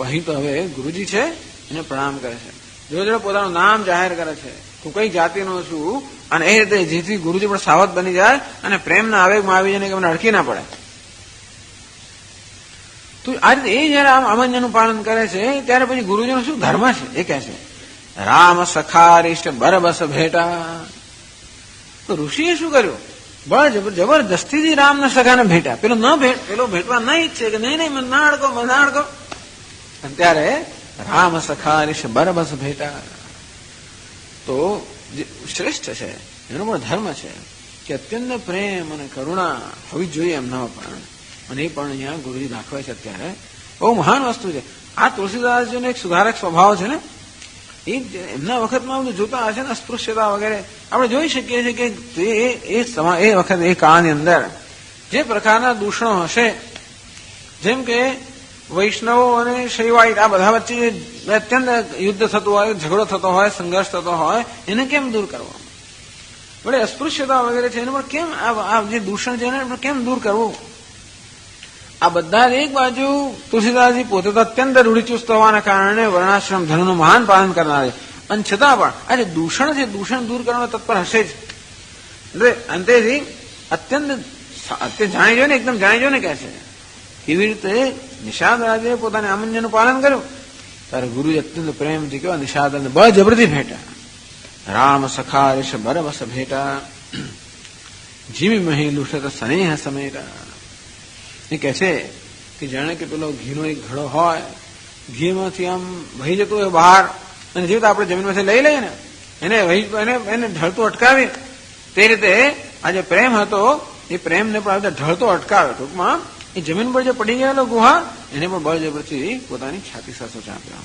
અહીં તો હવે ગુરુજી છે એને પ્રણામ કરે છે, જોડે જોડે પોતાનું નામ જાહેર કરે છે, હું કઈ જાતિનો છું, અને એ રીતે જેથી ગુરુજી પણ સાવધ બની જાય અને પ્રેમના આવેગમાં આવી જાય કે મને અડકી ના પડે. તો આ રીતે એ જયારે આમ અમન્યનું પાલન કરે છે ત્યારે પછી ગુરુજીનો શું ધર્મ છે એ કહે છે. રામ સખારીશ બરબસ ભેટા, તો ઋષિએ શું કર્યું, જબરદસ્તીથી રામના સખાને ભેટ્યા. પેલો ભેટવા ના ઈચ્છે કે નહીં મને ના અડકો, મને ના અડકો, અને ત્યારે રામ સખારીશ બરબસ ભેટા. તો જે શ્રેષ્ઠ છે એનો પણ ધર્મ છે કે અત્યંત પ્રેમ અને કરુણા હોવી જોઈએ એમના પણ, અને એ પણ અહીંયા ગુરુજી દાખવે છે. અત્યારે બહુ મહાન વસ્તુ છે. આ તુલસીદાસજીનો એક સુધારક સ્વભાવ છે ને, એ એમના વખતમાં બધું જોતા હશે ને અસ્પૃશ્યતા વગેરે આપણે જોઈ શકીએ છીએ કે એ વખત એ કાળની અંદર જે પ્રકારના દૂષણો હશે, જેમ કે વૈષ્ણવો અને શૈવાયિત આ બધા વચ્ચે અત્યંત યુદ્ધ થતું હોય, ઝઘડો થતો હોય, સંઘર્ષ થતો હોય, એને કેમ દૂર કરવો? વડે અસ્પૃશ્યતા વગેરે છે એને પણ કેમ આ જે દૂષણ છે એને કેમ દૂર કરવું? આ બધા એક બાજુ તુલસીદાસજી પોતે તો અત્યંત રૂઢિચુસ્ત હોવાના કારણે વર્ણાશ્રમ ધર્મનું મહાન પાલન કરનાર છે, અને છતાં પણ આ જે દૂષણ છે દૂષણ દૂર કરવાનો તત્પર હશે જ. એટલે અંતેથી અત્યંત જાણી જોઈને એકદમ જાણી જોઈને કહે છે. એવી રીતે નિષાદરાજે પોતાની આમન્યનું પાલન કર્યું ત્યારે ગુરુજી અત્યંત પ્રેમથી કેવા નિષાદને બળજબરથી ભેટા. રામ સખારીશ બરબસ ભેટા, જીવી મહી લુષત સ્નેહ સમેટા. એ કહે છે કે જાણે કે પેલો ઘીનો એક ઘડો હોય, ઘીમાંથી આમ વહી જતું હોય બહાર, અને જેવી આપણે જમીનમાંથી લઈ લઈએ ને એને ઢળતું અટકાવી, તે રીતે આ જે પ્રેમ હતો એ પ્રેમને પણ આ ઢળતો અટકાવે. ટૂંકમાં એ જમીન પર જે પડી ગયેલો ગુહા એને પણ બળજબરથી પોતાની છાતી સાથે ચાંપ્યો.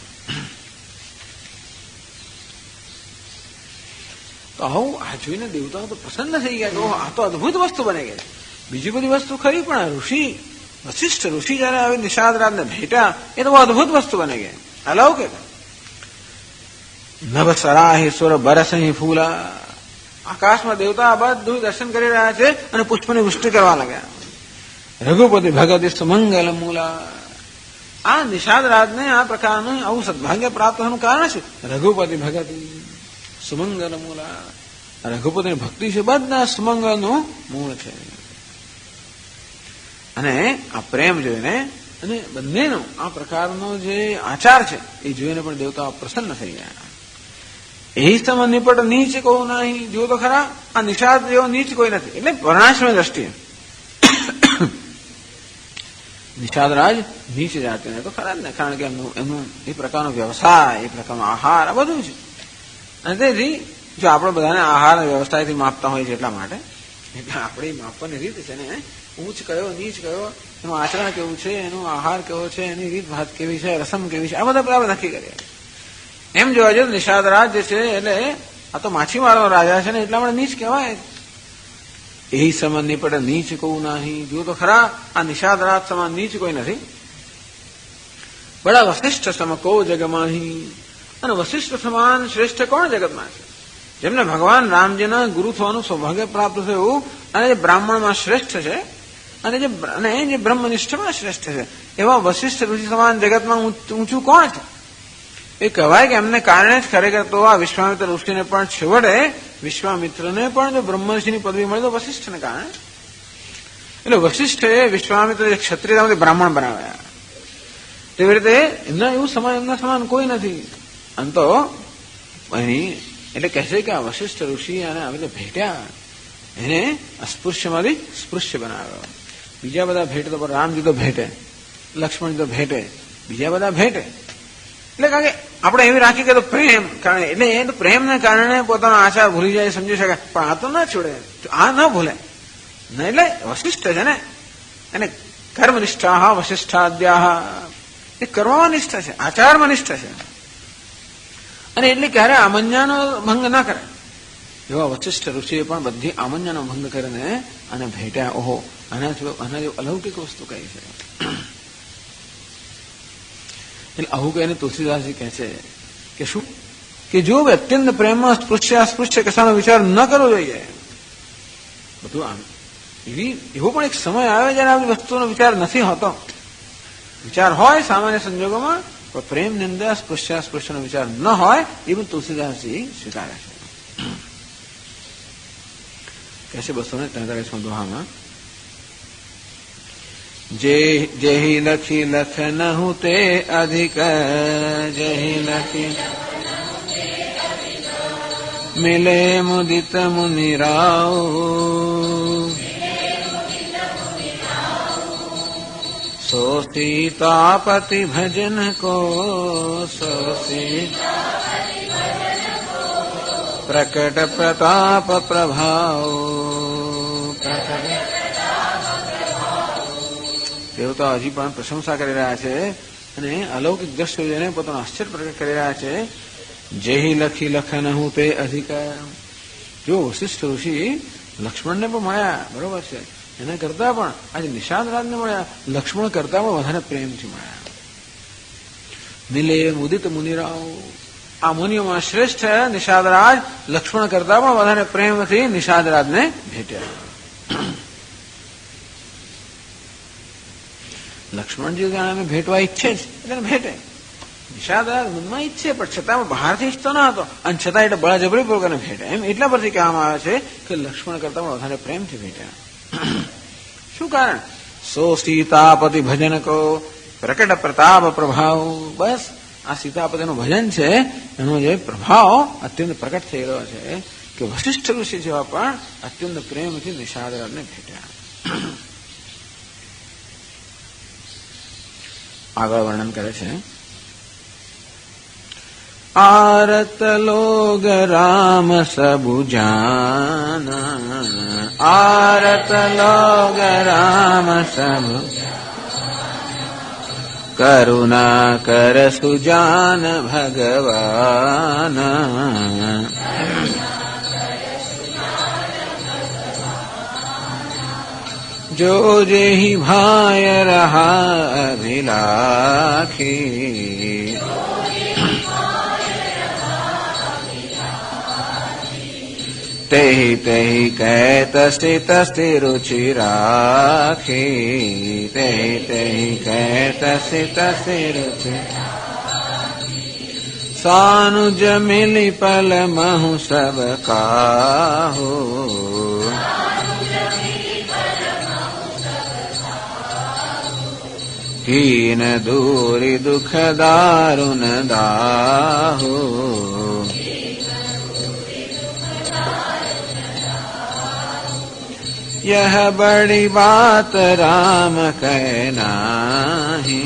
તો આવું આ જોઈને દેવતાઓ તો પ્રસન્ન થઈ ગયા કે આ તો અદભુત વસ્તુ બની ગઈ. બીજી બધી વસ્તુ ખરી, પણ આ ઋષિ વશિષ્ઠ ઋષિ જયારે આવી નિષાદરાજને ભેટા એ તો અદભુત વસ્તુ બની ગઈ, અલૌકિક. નભ સરાહી સુર બરસહી ફૂલા, આકાશમાં દેવતા બધું દર્શન કરી રહ્યા છે અને પુષ્પની વૃષ્ટિ કરવા લાગ્યા. રઘુપતિ ભગતિ સુમંગલ મૂલા, આ નિષાદરાજને આ પ્રકારનું આવું સદભાગ્ય પ્રાપ્ત થવાનું કારણ છે. રઘુપતિ ભગતિ સુમંગલ મૂલા, રઘુપતિની ભક્તિ છે બધા સુમંગલનું મૂળ છે. અને આ પ્રેમ જોઈને અને બંનેનો આ પ્રકારનો જે આચાર છે એ જોઈને પણ દેવતાઓ પ્રસન્ન થઈ ગયા. એ સમ નિપટ નીચ કહું નહીં, જો તો ખરા આ નિષાદ જેવો નીચ કોઈ નથી. એટલે વર્ણાશ્રમ દ્રષ્ટિએ નિષાદરાજ નીચ જાતિને તો ખરા જ ને, કારણ કે એમનું એ પ્રકારનો વ્યવસાય, એ પ્રકારનો આહાર આ બધું છે. અને તેથી જો આપણે બધાને આહાર વ્યવસ્થાથી માપતા હોય છે એટલા માટે, એટલે આપણી માપવાની રીત છે ને, ઊંચ કયો નીચ કયો, એનું આચરણ કેવું છે, એનો આહાર કેવો છે, એની રીત ભાત કેવી છે, રસમ કેવી છે, આ બધા આપણે નક્કી કરીએ. એમ જોવા જોઈએ નિષાદરાજ જે છે એટલે આ તો માછીમારો રાજા છે ને એટલા માટે નીચ કહેવાય. એ સમાન નિપટે નીચ કહું નહીં, જો તો ખરા આ નિષાદરાજ સમાન નીચ કોઈ નથી. બડા વશિષ્ઠ સમ કો જગમાહી, અને વશિષ્ઠ સમાન શ્રેષ્ઠ કોણ જગતમાં છે? જેમને ભગવાન રામજીના ગુરુ થવાનું સૌભાગ્ય પ્રાપ્ત થયું, અને જે બ્રાહ્મણમાં શ્રેષ્ઠ છે અને જે બ્રહ્મનિષ્ઠમાં શ્રેષ્ઠ છે, એવા વશિષ્ઠ ઋષિ સમાન જગતમાં ઊંચું કોણ છે? એ કહેવાય કે એમને કારણે જ ખરેખર તો આ વિશ્વામિત્ર ઋષિને પણ છેવટે વિશ્વામિત્રને પણ જો બ્રહ્મર્ષિની પદવી મળી તો વશિષ્ઠને કારણે. એટલે વશિષ્ઠે વિશ્વામિત્ર ક્ષત્રિયમાંથી બ્રાહ્મણ બનાવ્યા. તેવી રીતે એમના એવું સમાન, એમના સમાન કોઈ નથી. આમ તો એટલે કહે છે કે આ વશિષ્ઠ ઋષિ અને આવી રીતે ભેટ્યા, એને અસ્પૃશ્યમાંથી સ્પૃશ્ય બનાવ્યો. બીજા બધા ભેટે તો રામજી તો ભેટે, લક્ષ્મણજી તો ભેટે, બીજા બધા ભેટે. એટલે કારણ કે આપણે એવી રાખી કે તો પ્રેમ, કારણ એટલે એ તો પ્રેમને કારણે પોતાનો આચાર ભૂલી જાય, સમજી શકાય. પણ આ તો ના છોડે, આ ના ભૂલે. એટલે વશિષ્ઠ છે ને, એને કર્મનિષ્ઠા વશિષ્ઠાદ્યા, એ કરવામાં નિષ્ઠ છે, આચારમાં નિષ્ઠ છે. અને એટલે ક્યારે આમન્યાનો ભંગ ના કરે. એવા વશિષ્ઠ ઋષિએ પણ બધી આમન્યાનો ભંગ કરીને અને ભેટ્યા. ઓહો, આના જેવું અલૌકિક વસ્તુ કઈ છે. એટલે આવું કહીને તુલસીદાસજી કહે છે કે શું, કે જો અત્યંત પ્રેમમાં સ્પૃશ્ય અસ્પૃશ્ય કશાનો વિચાર ન કરવો જોઈએ. બધું આમ એવો પણ એક સમય આવે જયારે આવી વસ્તુનો વિચાર નથી હોતો. વિચાર હોય સામાન્ય સંજોગોમાં, પણ પ્રેમની અંદર સ્પૃશ્યનો વિચાર ન હોય, એ પણ તુલસીદાસજી સ્વીકારે છે. કહે છે 243 દોહામાં, જેહી લખી લખનહુ તે અધિક, જેહી લખી મિલે મુદિત મુનિરાવ, સો સીતાપતિ ભજન કો, સો પ્રકટ પ્રતાપ પ્રભાવ. તેઓ તો હજી પણ પ્રશંસા કરી રહ્યા છે અને અલૌકિક દ્રશ્યો જોઈને પોતાનો આશ્ચર્ય પ્રકટ કરી રહ્યા છે. જેહી લખી લખનહુ તે અધિક. જો વશિષ્ઠ ઋષિ લક્ષ્મણને પણ મળ્યા, બરોબર છે, એના કરતા પણ આજે નિષાદરાજને મળ્યા, લક્ષ્મણ કરતા પણ વધારે પ્રેમથી મળ્યા. મિલે મુદિત મુનિરાવ, આ મુનિઓમાં શ્રેષ્ઠ નિષાદરાજ લક્ષ્મણ કરતા પણ વધારે પ્રેમથી નિષાદરાજને ભેટ્યા. લક્ષ્મણજી જાણે ભેટવા ઈચ્છે જ એટલે ભેટે, નિષાદરાજ મનમાં ઈચ્છે પણ છતાં બહારથી ઈચ્છતો ન હતો, અને છતાં એટલે બળજબરીપૂર્વક ભેટે. એમ એટલા પરથી કહેવામાં આવે છે કે લક્ષ્મણ કરતા પણ વધારે પ્રેમથી ભેટ્યા. શું કારણ? સો સીતાપતિ ભજન કો પ્રકટ પ્રતાપ પ્રભાવ. બસ આ સીતાપતિનું ભજન છે, એનો જે પ્રભાવ અત્યંત પ્રકટ થઈ રહ્યો છે કે વશિષ્ઠ ઋષિ જેવા પણ અત્યંત પ્રેમથી નિષાદરાજને ભેટ્યા. આગળ વર્ણન કરે છે, आरत लोग राम सबु जाना, आरत लोग राम सबु करुणा कर सुजान भगवान। जो जेहि भाय रहा अभिलाखी, तेहि तेहि कहत स्थित स्थिर रुचि राखी, तेहि तेहि कहत स्थित स्थिर रुचि। सानुज मिलि पल महु सब काहू, कीन दूरि दुख दारुण दाहू। यह बड़ी बात राम कह नाही,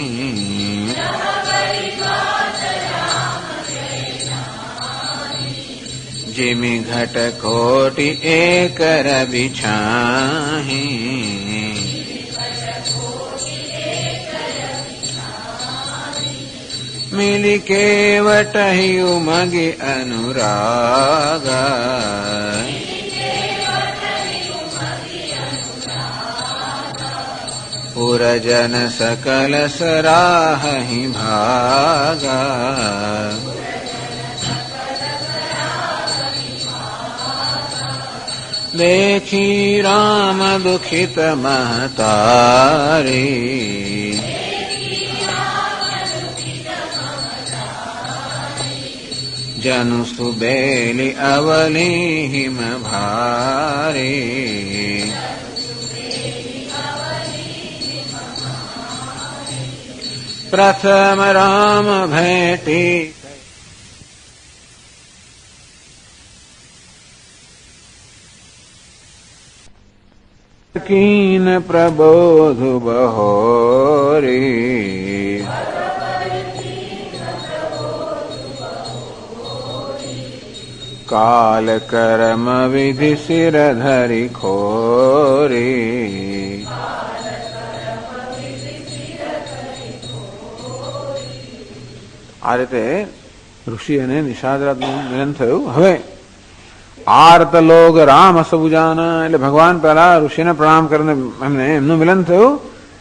जिमि घट कोटि एक रवि छाही। मिली केवट ही उमगे अनुरागा, पुरजन सकल सराहि भागा। देखी राम दुखित महतारी, जनु सुबेली अवली हिम भारी। प्रथम राम भेटी, कीन प्रबोध बहोरी काल कर्म विधि सिर धरि खोरी। आ रीते ऋषि અને નિષાદરાજનું મિલન થયું। હવે આર્ત લોગ રામ સબુજાના એટલે ભગવાન પહેલા ઋષિને પ્રણામ કરીને એમને એમનું મિલન થયું।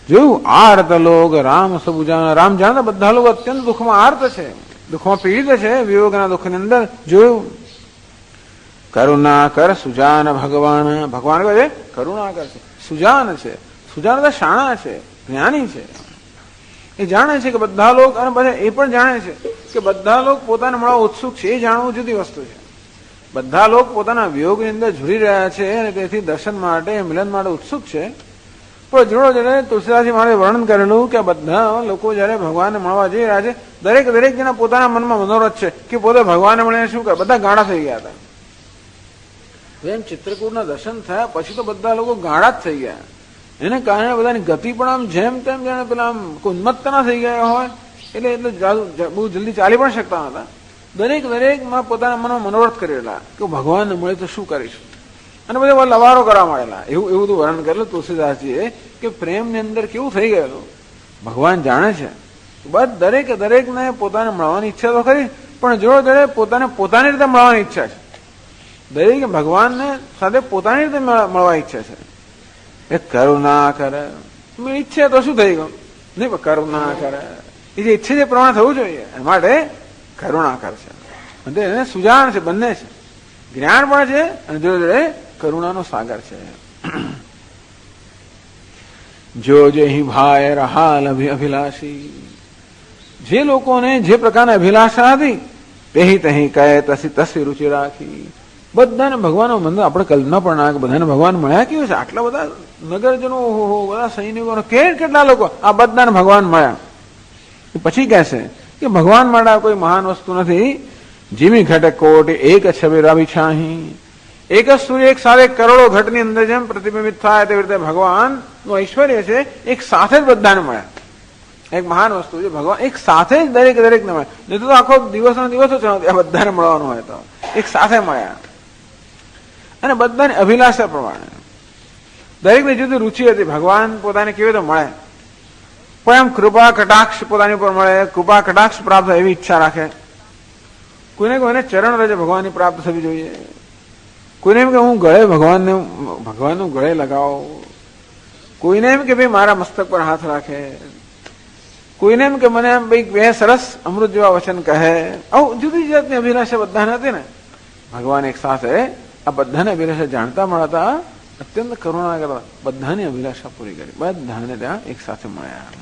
જોયું આર્ત લોગ રામ સબુજાના, રામ જાણે બધા લોકો અત્યંત દુઃખમાં આર્ત છે, દુઃખમાં પીડિત છે, વિયોગના દુઃખની અંદર। જોયું કરુણા કર સુજાન ભગવાન, ભગવાન કહે છે કરુણા કર છે, સુજાન છે, સુજાન એટલે શાણા છે, જ્ઞાની છે, એ જાણે છે કે બધા લોકો, અને બધા એ પણ જાણે છે કે બધા લોકો પોતાને મળવા ઉત્સુક છે, એ જાણવું જુદી વસ્તુ છે। બધા લોકો પોતાના વિયોગની અંદર ઝૂરી રહ્યા છે અને તેથી દર્શન માટે, મિલન માટે ઉત્સુક છે। પણ જોડો જોડે તુલસીદાસજી મહારાજે વર્ણન કરેલું કે બધા લોકો જયારે ભગવાનને મળવા જઈ રહ્યા છે, દરેક જણા પોતાના મનમાં મનોરથ છે કે પોતે ભગવાનને મળીને શું કરે, બધા ગાંડા થઈ ગયા હતા। એમ ચિત્રકૂટના દર્શન થયા પછી તો બધા લોકો ગાંડા જ થઈ ગયા। એને કારણે બધાની ગતિ પણ આમ જેમ તેમ જાણે પેલા આમ ઉન્મત્તના થઈ ગયા હોય, એટલે બહુ જલ્દી ચાલી પણ શકતા નતા। દરેકમાં પોતાના મનમાં મનોરથ કરેલા કે ભગવાનને મળે તો શું કરીશું, અને બધા લવારો કરવા માંડેલા। એવું બધું વર્ણન કરેલું તુલસીદાસજીએ કે પ્રેમની અંદર કેવું થઈ ગયેલું, ભગવાન જાણે છે। બસ દરેકને પોતાને મળવાની ઈચ્છા તો ખરી, પણ જો પોતાને પોતાની રીતે મળવાની ઈચ્છા છે। દરેક ભગવાનને સાથે પોતાની રીતે મળવા ઈચ્છા છે। એ કરુણા કરે, ઈચ્છા તો શું થઈ ગયું, નહીં કરુણા કરે, એ જે ઈચ્છા જે પ્રમાણે થવું જોઈએ એ માટે કરુણા કરશે, એને સુજાણ છે, બંને છે, જ્ઞાન પણ છે અને જોડે કરુણાનો સાગર છે। જો જે ભાઈ રહાલ અભિલાષી, જે લોકોને જે પ્રકારની અભિલાષા હતી તે તહી કહે તસી રુચિ રાખી। બધાને ભગવાનનો મંદિર આપણે કલ્પના પણ ના, બધાને ભગવાન મળ્યા કેવું છે, આટલા બધા નગરજનો, બધા સૈનિકો, કેટલા લોકો આ બધાને ભગવાન મળ્યા। પછી કહેશે કે ભગવાન માટે કોઈ મહાન વસ્તુ નથી। જીમી ઘટ કોટી એક છબી રવિ છાહી, એક જ સૂર્ય એક સાથે કરોડો ઘટની અંદર જેમ પ્રતિબિંબિત થાય તેવી રીતે ભગવાનનું ઐશ્વર્ય છે, એક સાથે જ બધાને મળ્યા। એક મહાન વસ્તુ છે, ભગવાન એક સાથે જ દરેકને મળે, નહીં તો આખો દિવસનો દિવસ જ બધાને મળવાનું હોય, તો એક સાથે મળ્યા। અને બધાની અભિલાષા પ્રમાણે દરેકની જુદી રુચિ હતી, ભગવાન પોતાને કેવી રીતે મળે, કોઈ એમ કૃપા કટાક્ષ પોતાની ઉપર મળે, કૃપા કટાક્ષ પ્રાપ્ત એવી ઈચ્છા રાખે। કોઈને ચરણ રજે ભગવાનની પ્રાપ્ત થવી જોઈએ, કોઈને એમ કે હું ગળે ભગવાનનું ગળે લગાવો, કોઈને એમ કે ભાઈ મારા મસ્તક પર હાથ રાખે, કોઈને એમ કે મને એમ ભાઈ બે સરસ અમૃત જેવા વચન કહે। આવું જુદી જાતની અભિલાષા બધાને હતી ને, ભગવાન એક સાથે આ બધાને અભિલાષા જાણતા મળતા, અત્યંત કરુણા કરતા બધાની અભિલાષા પૂરી કરી, બધાને ત્યાં એક સાથે મળ્યા।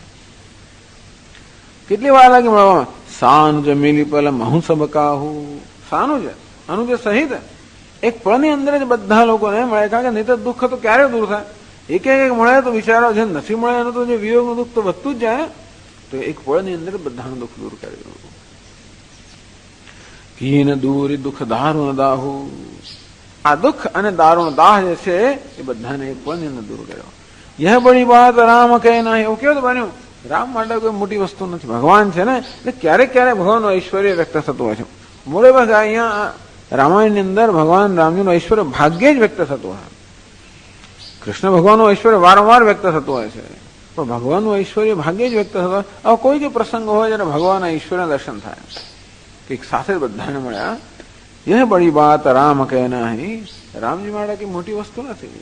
કેટલી વાર લાગી મળવામાં? સાનુજ મિલી પલ મહુ સબ કાહુ, સાનુજ અનુજ સહિત એક પળની અંદર જ બધા લોકોને મળે, કારણ કે નહીં તો દુઃખ તો ક્યારે દૂર થાય, એક મળે તો વિચારો જે નથી મળે એનું તો જે વિયોગનું દુઃખ તો વધતું જ જાય, તો એક પળની અંદર બધાનું દુઃખ દૂર કર્યું। કીન દૂરી દુઃખ દારૂણ દાહુ, આ દુઃખ અને દારૂણ દાહ જે છે એ બધાને એક પળની અંદર દૂર કર્યો। યહ બડી વાત રામ કહે ના, એવું કેવું બન્યું, રામ માટે કોઈ મોટી વસ્તુ નથી, ભગવાન છે ને એટલે ક્યારેક ભગવાનનું ઐશ્વર્ય વ્યક્ત થતું હોય છે। મોડે ભાગે અહીંયા રામાયણની અંદર ભગવાન રામજીનું ઐશ્વર્ય ભાગ્યે જ વ્યક્ત થતું હોય, કૃષ્ણ ભગવાનનું ઐશ્વર્ય વારંવાર વ્યક્ત થતું હોય છે, પણ ભગવાનનું ઐશ્વર્ય ભાગ્યે જ વ્યક્ત થતું હોય। આવો કોઈ જે પ્રસંગ હોય જ્યારે ભગવાનના ઐશ્વર્યના દર્શન થાય, એક સાથે જ બધાને મળ્યા। यह बड़ी बात राम कहना ही, रामजी માટે કઈ મોટી વસ્તુ નથી।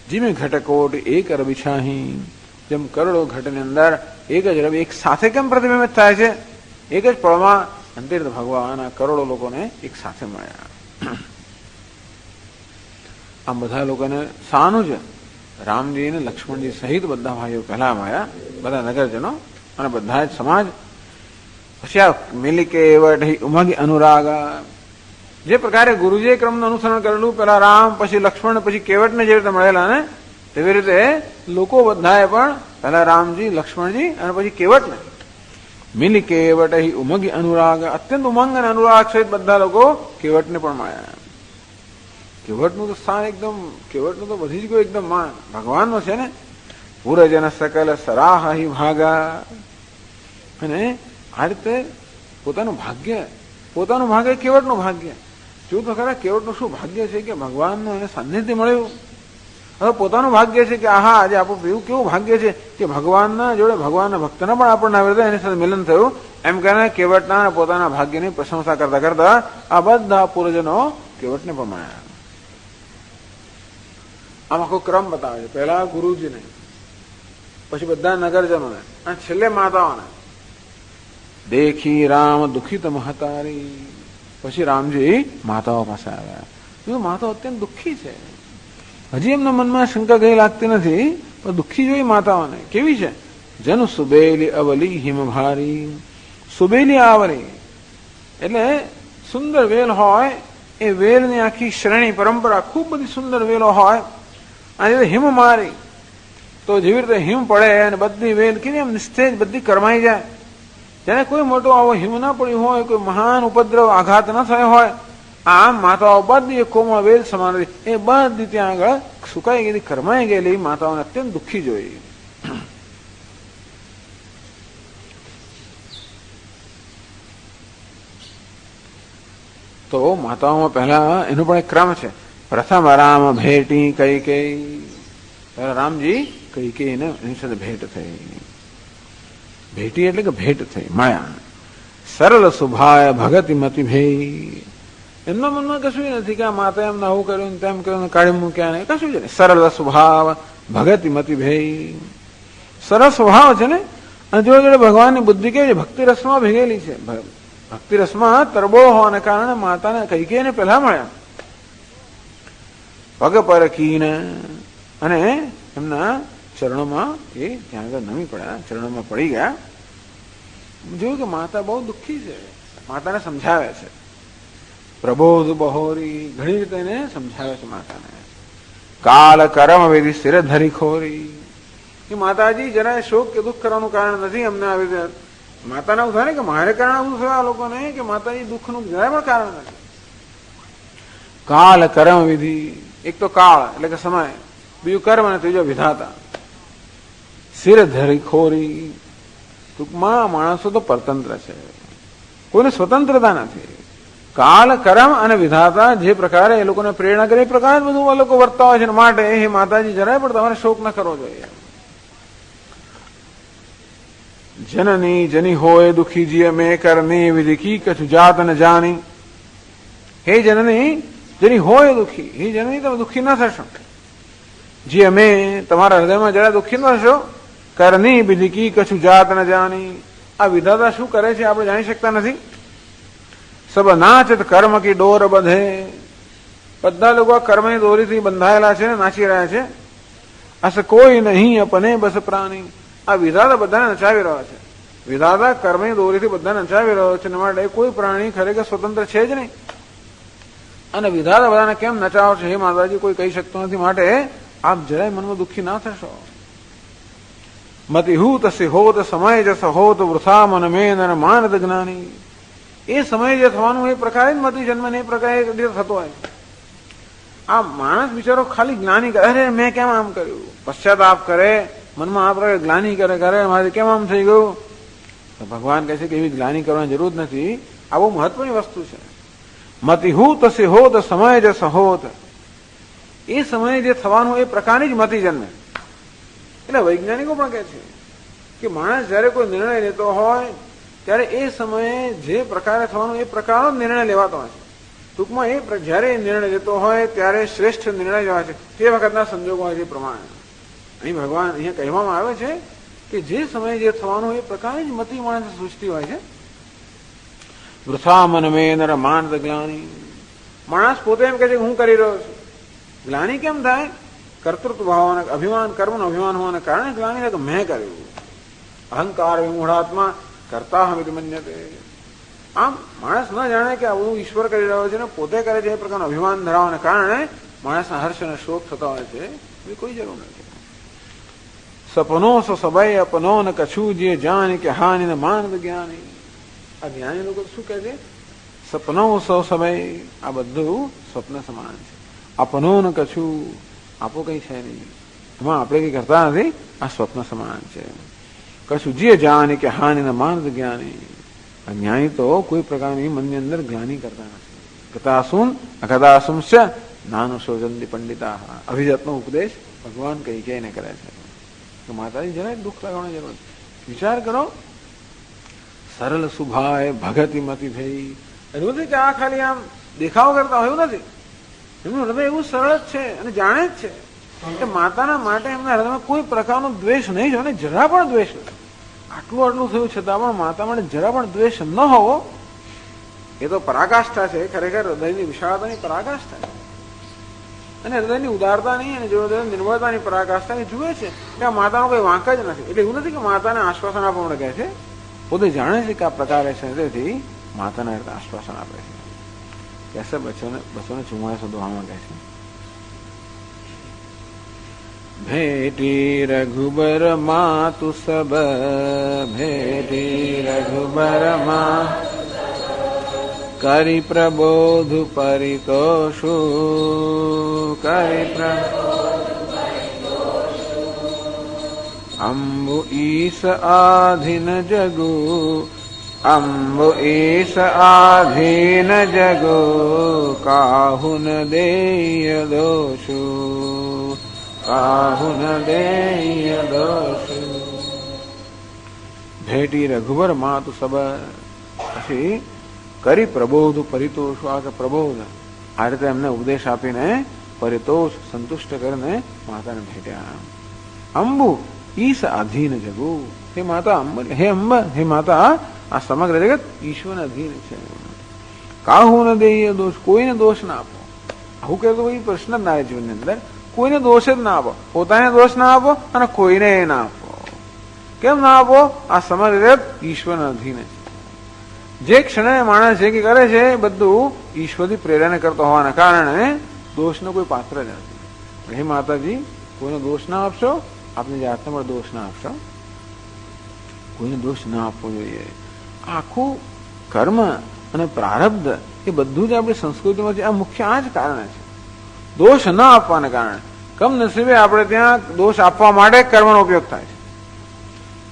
જીમે ઘટકોટ એક રવિ છાહી, જેમ કરોડો ઘટની અંદર એક જ રવિ એક સાથે કેમ પ્રતિબિંબિત થાય છે, એક જ પળમાં અંતિર ભગવાન આ કરોડો લોકોને એક સાથે મળ્યા। આમ બધા લોકોને સાનુજ રામજી અને લક્ષ્મણજી સહિત બધા ભાઈઓ પહેલા મળ્યા, બધા નગરજનો અને બધા જ સમાજ। પછી આ મિલી કે ઉમંગ અનુરાગા, જે પ્રકારે ગુરુજીએ ક્રમનું અનુસરણ કરેલું, પેલા રામ પછી લક્ષ્મણ પછી કેવટને જે રીતે મળેલા ને, તેવી રીતે લોકો બધાએ પણ પહેલા રામજી, લક્ષ્મણજી અને પછી કેવટને મિલી કેવટ ઉમંગ અનુરાગ, અત્યંત ઉમંગ અને અનુરાગ સહિત બધા લોકો કેવટને પણ મળ્યા। કેવટનું તો સ્થાન એકદમ, કેવટનું તો બધી જ કોઈ એકદમ માન ભગવાનનો છે ને. પૂરજન સકલ સરાહી ભાગા. અને આ રીતે પોતાનું ભાગ્ય કેવટનું ભાગ્ય. જો તો ખરા કેવટનું શું ભાગ્ય છે કે ભગવાનનું એને સાનિધ્ય મળ્યું. હવે પોતાનું ભાગ્ય છે કે આહા આજે આપણું એવું કેવું ભાગ્ય છે કે ભગવાનના જોડે ભગવાનના ભક્તના પણ આપણને આવે તો એની સાથે મિલન થયું. એમ કરીને કેવટના અને પોતાના ભાગ્યની પ્રશંસા કરતા કરતા આ બધા પૂર્વજનો કેવટને પ્રમાણ્યા. આમ આખો ક્રમ બતાવે છે. પહેલા ગુરુજીને, પછી બધા નગરજનોને અને છેલ્લે માતાઓને. દેખી રામ દુઃખિત મહતારી. પછી રામજી માતાઓ પાસે આવ્યા. માતાઓ અત્યંત દુઃખી છે. હજી એમના મનમાં શંકા ગઈ લાગતી નથી, પણ દુઃખી જોઈ માતાઓને. કેવી છે? જન સુબેલી અવલી હિમભારી. સુબેલી આવરી એટલે સુંદર વેલ હોય, એ વેલની આખી શ્રેણી પરંપરા ખૂબ બધી સુંદર વેલો હોય. અને હિમ મારી તો જેવી રીતે હિમ પડે અને બધી વેલ કેવી એમ નિસ્તેજ બધી કરમાઈ જાય. જેને કોઈ મોટો આવો હિમ ના પડ્યો હોય, કોઈ મહાન ઉપદ્રવ આઘાત ન થયો હોય, આમ માતાઓ બધી કોમળ વેલ સમાન એ બધી ત્યાં આગળ સુકાઈ ગયેલી, કરમાઈ ગયેલી માતાઓને અત્યંત દુઃખી જોઈ. તો માતાઓમાં પહેલા એનો પણ એક ક્રમ છે. પ્રથમ રામ ભેટી કઈ કઈ. રામજી કઈ કઈ એની સાથે ભેટ થઈ. ભેટી એટલે કે ભેટ થઈ, મળ્યા. સરળ સ્વભાવ ભગતિ મતિ ભેઈ. એમના મનમાં કશું નથી કે આ માતા એમને આવું કર્યું તેમ કર્યું કાઢી મૂક્યા ને, કશું જ નહીં. સરળ સ્વભાવ ભગતિ મતિ ભેઈ. સરળ સ્વભાવ છે ને. અને જોડે જોડે ભગવાનની બુદ્ધિ કેવી છે? ભક્તિ રસમાં ભેગેલી છે. ભક્તિ રસમાં તરબોળ હોવાને કારણે માતાને કૈકેયીને પહેલા મળ્યા. પગ પર કીને અને એમના ચરણોમાં એ ત્યાં આગળ નમી પડ્યા, ચરણોમાં પડી ગયા. જોયું કે માતા બહુ દુઃખી છે. માતાને સમજાવે છે. પ્રબોધ બહોરી ઘણી રીતે એને સમજાવે છે માતાને. કાલ કરમ વેદી સ્થિર ધરી ખોરી. એ માતાજી જરાય શોક કે દુઃખ કરવાનું કારણ નથી. અમને આવી રીતે માતાને એવું થાય ને કે મારે કારણ આવું થયું આ લોકોને, કે માતાજી દુઃખનું જરાય પણ કારણ નથી. કાલ કર્મ વિધિ. એક તો કાળ એટલે કે સમય, બીજું કર્મ અને ત્રીજો વિધાતા. શિર ધરી ખોરી. ટૂંકમાં માણસો તો પરતંત્ર છે, કોઈને સ્વતંત્રતા નથી. કાલ કર્મ અને વિધાતા જે પ્રકારે એ લોકોને પ્રેરણા કરે એ પ્રકારે બધું આ લોકો વર્તા હોય છે. માટે હે માતાજી જરાય પણ તમારે શોક ન કરવો જોઈએ. જનની જની હોય દુઃખી જીએ મેં કરની વિધિ કી કછુ જાત ન જાણી. હે જનની જેની હોય દુઃખી, હે જનની તમે દુઃખી ન થશો. જી અમે તમારા હૃદયમાં જરા દુઃખી ન થશો. કરની વિધિ કી કછુ જાત ન જાણી. આ વિધાતા શું કરે છે આપણે જાણી શકતા નથી. સબ નાચત કર્મ કી ડોર બધે. બધા લોકો કર્મની દોરીથી બંધાયેલા છે, નાચી રહ્યા છે. અસ કોઈ નહીં અપને બસ પ્રાણી. આ વિધાતા બધાને નચાવી રહ્યો છે. વિધાતા કર્મની દોરીથી બધાને નચાવી રહ્યો છે. માટે કોઈ પ્રાણી ખરેખર સ્વતંત્ર છે જ નહીં. અને વિધાતા બધાને કેમ નચાવો છે હે માતાજી કોઈ કહી શકતો નથી. માટે આપ જરાય મનમાં દુઃખી ના થશો. મતિ હું તસી હોત સમય જસ હોત વૃથા મન મેન માનદ જ્ઞાની. એ સમય જે થવાનું એ પ્રકારે જ મતિ જન્મ ને એ પ્રકારે થતો હોય. આ માણસ બિચારો ખાલી જ્ઞાની કરે, અરે મેં કેમ આમ કર્યું, પશ્ચાતાપ કરે, મનમાં આ પ્રકારે ગ્લાની કરે, મારે કેમ આમ થઈ ગયું. તો ભગવાન કહે છે કે એવી ગ્લાની કરવાની જરૂર નથી. આ બહુ મહત્વની વસ્તુ છે. મતિ હું તસી હોત સમય જસ હોત. એ સમયે જે થવાનું એ પ્રકારની જ મતિ જન્મે. એટલે વૈજ્ઞાનિકો પણ કહે છે કે માણસ જયારે કોઈ નિર્ણય લેતો હોય ત્યારે એ સમયે જે પ્રકારે થવાનું એ પ્રકારનો નિર્ણય લેવાતો હોય છે. ટૂંકમાં એ જયારે નિર્ણય લેતો હોય ત્યારે શ્રેષ્ઠ નિર્ણય લેવા છે તે વખતના સંજોગો હોય છે પ્રમાણે. અહીં ભગવાન અહીંયા કહેવામાં આવે છે કે જે સમયે જે થવાનું એ પ્રકારની જ મતિ માણસ સૂચતી હોય છે. વૃથા મન મેનર માનદ ગ્લાની. માણસ પોતે એમ કહે છે કે હું કરી રહ્યો છું. ગ્લાની કેમ થાય? કર્તૃત્વ ભાવ અભિમાન, કર્મનો અભિમાન હોવાને કારણે ગ્લાની થાય કે મેં કર્યું. અહંકાર વિમૂઢાત્મા કરતા હમિતિ મન્યતે. આમ માણસ ન જાણે કે આ બધું ઈશ્વર કરી રહ્યો છે ને પોતે કરે છે એ પ્રકારનું અભિમાન ધરાવવાને કારણે માણસના હર્ષ અને શોક થતા હોય છે. એ કોઈ જરૂર નથી. સપનો સો સબાઈ અપનો ન કછું જે જાણી કે હાનિ ને માનદ જ્ઞાની. આ જ્ઞાની લોકો શું કહે છે? સપનો સો સબાઈ. આ બધું સ્વપ્ન સમાન છે. આપનો ન કશું, આપો કઈ છે નહીં, એમાં આપણે કઈ કરતા નથી, આ સ્વપ્ન સમાન છે. કશું જે જાણે કે હાનિ ન માનદ જ્ઞાની, અજ્ઞાની તો કોઈ પ્રકારની મનની અંદર જ્ઞાની કરતા નથી. કથાસુમ છે નાનો શોધંતી પંડિતા, અભિજાતનો ઉપદેશ ભગવાન કઈ કઈને કરે છે. તો માતાજી જરાય દુઃખ લાગવાની જરૂર નથી. વિચાર કરો, સરળ સુભાય ભગતી મતી થઈ, એવું નથી કે આ ખાલી આમ દેખાવ કરતા હોય, એવું નથી. એમનું હૃદય એવું સરળ જ છે અને જાણે જ છે કે માતાના માટે એમના હૃદયમાં કોઈ પ્રકારનો દ્વેષ નહીં હોય, જરા પણ દ્વેષ નથી. આટલું થયું છતાં પણ માતા માટે જરા પણ દ્વેષ ન હોવો એ તો પરાકાષ્ઠા છે. ખરેખર હૃદયની વિશાળતાની પરાકાષ્ઠા છે અને હૃદયની ઉદારતાની અને નિર્મળતાની પરાકાષ્ઠા જુએ છે કે આ માતાનો કોઈ વાંક જ નથી. એટલે એવું નથી કે માતાને આશ્વાસન આપવા માટે કહે છે, પોતે જાણે છે કે આ પ્રકારે છે, તેથી માતાના હૃદય આશ્વાસન આપે છે. कैसे 244 દુહામાં કહે છે, भेटी रघुबर मातु सब, भेटी रघुबर माँ करि प्रबोध परितोषु, करि अम्बु ईश आधीन जगु, अम्बु ईश आधीन जगु, काहुन देय दोषु, काहुन देय दोषु. भेटी रघुबर मातु सब, પછી કરી પ્રબોધ પરિતોષ, આ કે પ્રબોધ આ રીતે એમને ઉપદેશ આપીને પરિતોષ સંતુષ્ટ કરીને માતાને ભેટ્યા. અંબુ ઈશ આધીન જગુ, હે માતા અંબ, હે અંબ, હે માતા આ સમગ્ર જગત ઈશ્વરને અધીન છે. કાહુ ન દેય દોષ, કોઈને દોષ ના આપો. આવું કહેતો કોઈ પ્રશ્ન જ ના આવે જીવનની અંદર. કોઈને દોષ જ ના આપો, પોતાને દોષ ના આપો અને કોઈને ના આપો. કેમ ના આપો? આ સમગ્ર જગત ઈશ્વરના અધીન છે. જે ક્ષણે માણસ જે કરે છે બધું ઈશ્વરથી પ્રેરણા કરતો હોવાના કારણે દોષનો કોઈ પાત્ર જ નથી. હે માતાજી, કોઈને દોષ ના આપશો, આપની જાતને પણ દોષ ના આપશો, કોઈને દોષ ના આપવો જોઈએ. આખું કર્મ અને પ્રારબ્ધ એ બધું જ આપણી સંસ્કૃતિમાં છે. આ મુખ્ય આ જ કારણે છે, દોષ ન આપવાને કારણે. કમનસીબે આપણે ત્યાં દોષ આપવા માટે કર્મનો ઉપયોગ થાય છે.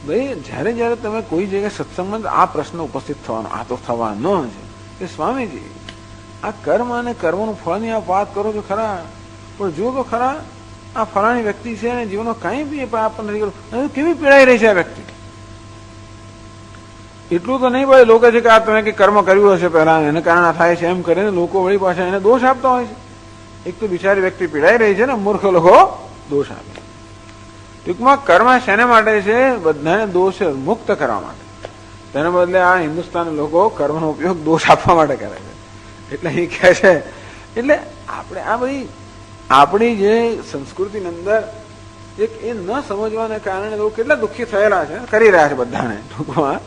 ભાઈ, જયારે જયારે તમે કોઈ જગ્યાએ સત્સંગમાં આ પ્રશ્ન ઉપસ્થિત થવાનો, આ તો થવાનો છે કે સ્વામીજી આ કર્મ અને કર્મનું ફળની આ વાત કરો છો ખરા, પણ જો તો ખરા આ ફલાણી વ્યક્તિ છે અને જીવનનો કઈ બી આપણને નથી કર્યું, કેવી પીડાઈ રહી છે આ વ્યક્તિ. એટલું તો નહીં ભાઈ, લોકો છે કે આ તમે કર્મ કર્યું હશે પહેલા એને કારણે થાય છે, એમ કરીને લોકો વળી પાછા એને દોષ આપતા હોય છે. એક તો બિચારી વ્યક્તિ પીડાઈ રહી છે ને મૂર્ખ લોકો દોષ આપે. ટૂંકમાં કર્મ શેને માટે છે? બધાને દોષ મુક્ત કરવા માટે. તેના બદલે આ હિન્દુસ્તાન લોકો કર્મનો ઉપયોગ દોષ આપવા માટે કરે છે. એટલે એ કહે છે, એટલે આપણે આ બધી આપણી જે સંસ્કૃતિની અંદર એક એ ન સમજવાને કારણે લોકો કેટલા દુઃખી થયેલા છે, કરી રહ્યા છે બધાને. ટૂંકમાં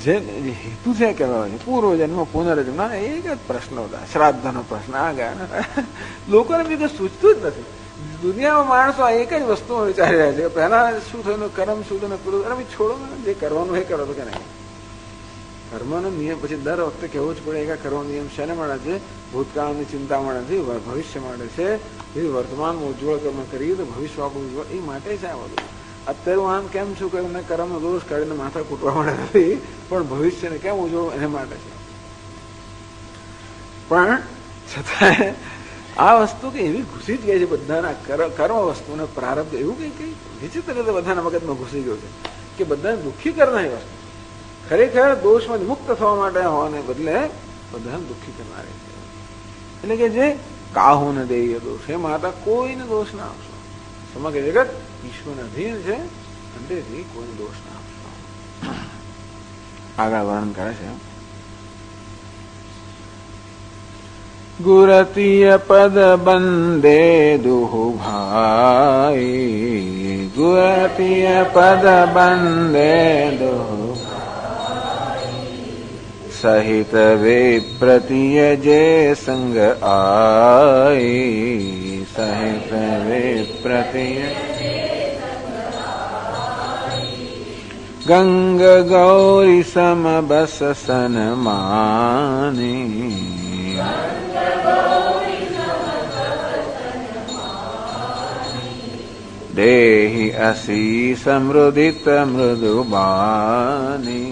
જે હેતુ છે કહેવાય છે પૂર્વજન્મ પુનર્જન્મ, એક જ પ્રશ્નો હતા, શ્રાદ્ધનો પ્રશ્ન, આ ગયા લોકોને બી કઈ સૂચતું જ નથી. દુનિયામાં માણસો એક જ વસ્તુ વિચારી રહ્યા છે કે પહેલા શું થયું, કર્મ શું થયું, પૂરું. અરે ભાઈ છોડો ને, જે કરવાનું એ કરો તો કે નહીં. કર્મનો નિયમ પછી દર વખતે કહેવું જ પડે કે કર્મનો નિયમ શેને મળે છે? ભૂતકાળની ચિંતા મળે છે, ભવિષ્ય મળે છે. વર્તમાનમાં ઉજ્જવળ કર્મ કરીએ તો ભવિષ્ય આપણું ઉજ્જવળ, એ માટે છે આ બધું. અત્યારે હું આમ કેમ છું કે મને કર્મનો દોષ કાઢીને માથા કૂટવા માટે નથી, પણ ભવિષ્યને કેમ ઉજવવું એના માટે છે. પણ છતાં આ વસ્તુ કે એવી ઘૂસી જ ગઈ છે બધાના કર્મ વસ્તુને પ્રારબ્ધ, એવું કઈ વિચિત્ર રીતે બધાના મગજમાં ઘૂસી ગયું છે કે બધાને દુઃખી કરનારી વસ્તુ. ખરેખર દોષમાંથી મુક્ત થવા માટે હોવાને બદલે બધાને દુઃખી કરનારી છે. એટલે કે જે કાહુ ન દેય દોષ, હે માતા કોઈને દોષ ના આપશો. સમગ્ર જગત ઈશ્વરના અધીન છે, અંતેથી કોઈને દોષ ના આપશો. આગળ વર્ણન કરે છે, ગુરતીય પદ બંદે દુહુ ભાઈ, ગુરતીય પદ બંદે દુહુ સહિત વિપ્રતિય જે સંગ આઈ, સહિત વિપ્રતિય ગંગ ગૌરી સમ બસ સનમાની, દેહી અસી સમૃદિત મૃદુબાની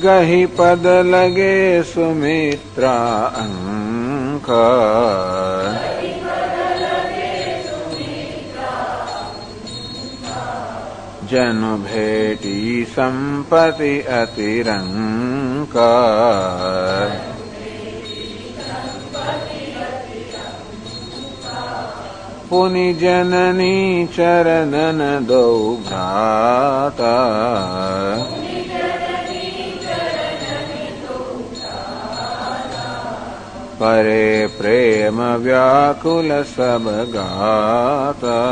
ગહી પદ લગે સુમિત્રા અંક જનુ ભેટી સંપત્તિ અતિરંક પુનિ જનની ચરણન દૌ ભ્રાતા પરે પ્રેમ વ્યાકુલ સબ ગાતા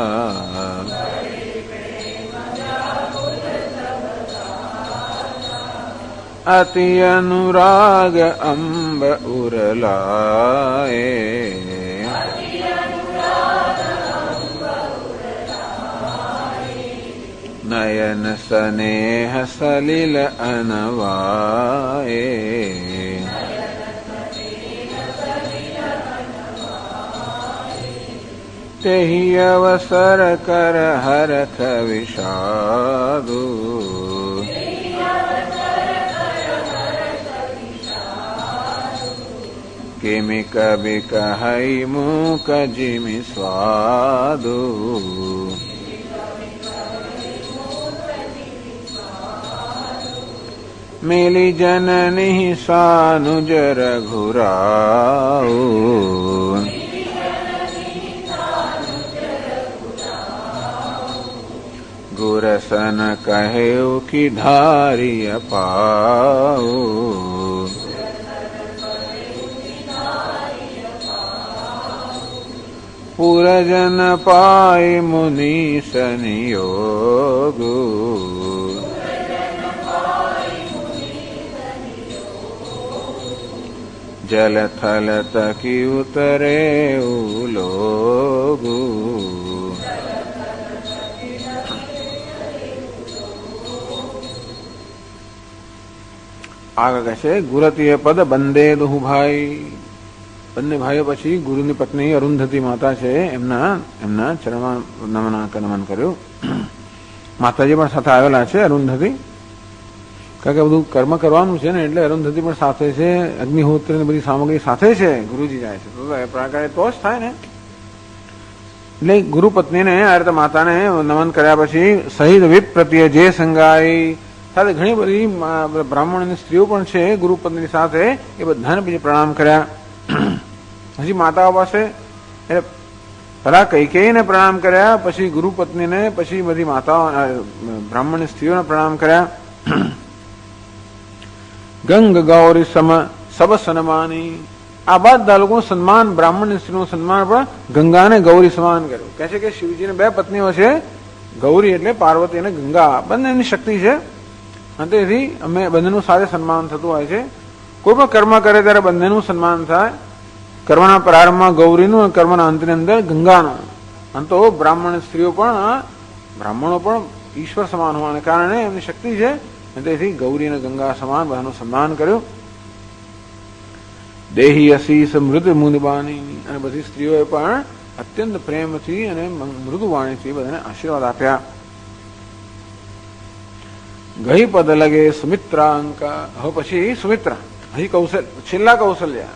અતિ અનુરાગ અંબ ઉરલાએ નયન સ્નેહ સલિલ અનવાએ તેહી અવસર કર હરખ વિષાદુ કિમિ કવિ કહૈ મૂક જીમિ સ્વાદુ મિલી જનની સાનુજ રઘુરાઉ ગુરસન કહ્યું કે ધારિય પાઉ પુરજન પાય મુનિ સંયોગુ જલ થલ તકી ઉતરે ઉલોગુ આગળ કહેશે ગુરતીય પદ બંદે દુહુ ભાઈ બંને ભાઈઓ પછી ગુરુની પત્ની અરુંધતી માતા છે એમના ચરણમાં નમન કર્યું. માતાજી પણ સાથે આવેલા છે અરુંધતી, કારણ કે બધું કર્મ કરવાનું છે ને એટલે અરુંધતી પણ સાથે છે, અગ્નિહોત્ર ની બધી સામગ્રી સાથે છે. ગુરુજી જાય છે તો એ પ્રકારે તો જ થાય ને. એટલે ગુરુ પત્નીને આ રીતે માતાને નમન કર્યા પછી સહિત વિપ્રત્ય જે સંગાઈ સાથે ઘણી બધી બ્રાહ્મણની સ્ત્રીઓ પણ છે ગુરુ પત્ની સાથે, એ બધાને પછી પ્રણામ કર્યા. હજી માતાઓ પાસે એટલે પેલા કૈકેયીને પ્રણામ કર્યા, પછી ગુરુ પત્નીને, પછી બધી માતાઓ બ્રાહ્મણની સ્ત્રીઓને પ્રણામ કર્યા. ગંગ ગૌરી સમ સબ સન્માની, આ બધા લોકો સન્માન, બ્રાહ્મણની સ્ત્રીનું સન્માન પણ ગંગાને ગૌરી સમાન કર્યું. કહે છે કે શિવજીને બે પત્નીઓ છે, ગૌરી એટલે પાર્વતી અને ગંગા, બંનેની શક્તિ છે અને તેથી અમે બંનેનું સાથે સન્માન થતું હોય છે. કોઈ પણ કર્મ કરે ત્યારે બંનેનું સન્માન થાય. કર્મના પ્રારંભમાં ગૌરીનું અને કર્મના અંતની અંદર ગંગાનું. આમ તો બ્રાહ્મણ સ્ત્રીઓ પણ બ્રાહ્મણો પણ ઈશ્વર સમાન હોવાને કારણે એમની શક્તિ છે, તેથી ગૌરી અને ગંગા સમાન બધાનું સન્માન કર્યું. દેહી અશીષ મૃદ મુનિબાની, અને બધી સ્ત્રીઓએ પણ અત્યંત પ્રેમથી અને મૃદુ વાણીથી બધાને આશીર્વાદ આપ્યા. ગહી પદ લગે સુમિત્રા અંકા, હવે પછી સુમિત્રા, હજી છેલ્લા કૌશલ્યા.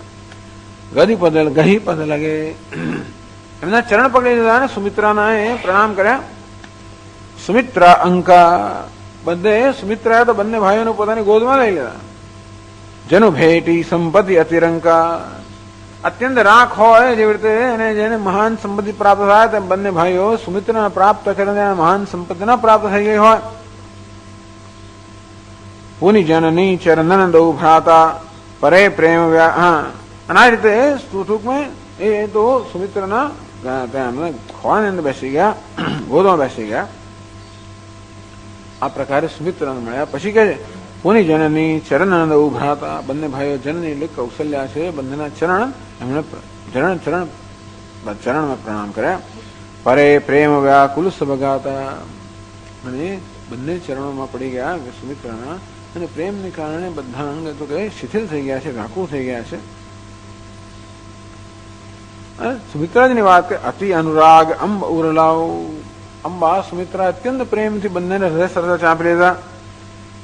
ગહી પદ લગે, એમના ચરણ પકડી દીધા ને સુમિત્રાના એ પ્રણામ કર્યા. સુમિત્રા અંકા, બધે સુમિત્રાએ તો બંને ભાઈઓને પોતાની ગોદમાં લઈ લીધા. જેનું ભેટી સંપત્તિ અતિરંકા, અત્યંત રાખ હોય જેવી રીતે એને જેને મહાન સંપત્તિ પ્રાપ્ત થાય તેમ બંને ભાઈઓ સુમિત્રાને પ્રાપ્ત કરીને મહાન સંપત્તિ ના પ્રાપ્ત થઈ ગઈ હોય. પુનિ જનની ચરણન દૌ ભ્રાતા પરે પ્રેમ હા, અને આ રીતે ટૂંકમાં એ તો સુમિત્રના ખોળાની અંદર બેસી ગયા, ગોદમાં બેસી ગયા. આ પ્રકારે સુમિત્રાને મળ્યા. પછી કહે છે પુનિ જનની ચરણ દૌ ભ્રાતા, બંને ભાઈઓ જનની એટલે કૌશલ્યા છે, બંનેના ચરણ એમણે ચરણમાં પ્રણામ કર્યા. પરે પ્રેમ વ્યાકુલ સબગાતા, અને બંને ચરણોમાં પડી ગયા સુમિત્રાના, અને પ્રેમને કારણે બધા અંગ તો કે શિથિલ થઈ ગયા છે, વ્યાકુળ થઈ ગયા છે. સુમિત્રાજીની વાત કે અતિ અનુરાગ અંબ ઉરલાવ. અંબા સુમિત્રા અત્યંત પ્રેમથી બંનેને હૃદય સરસ ચાંપી લીધા.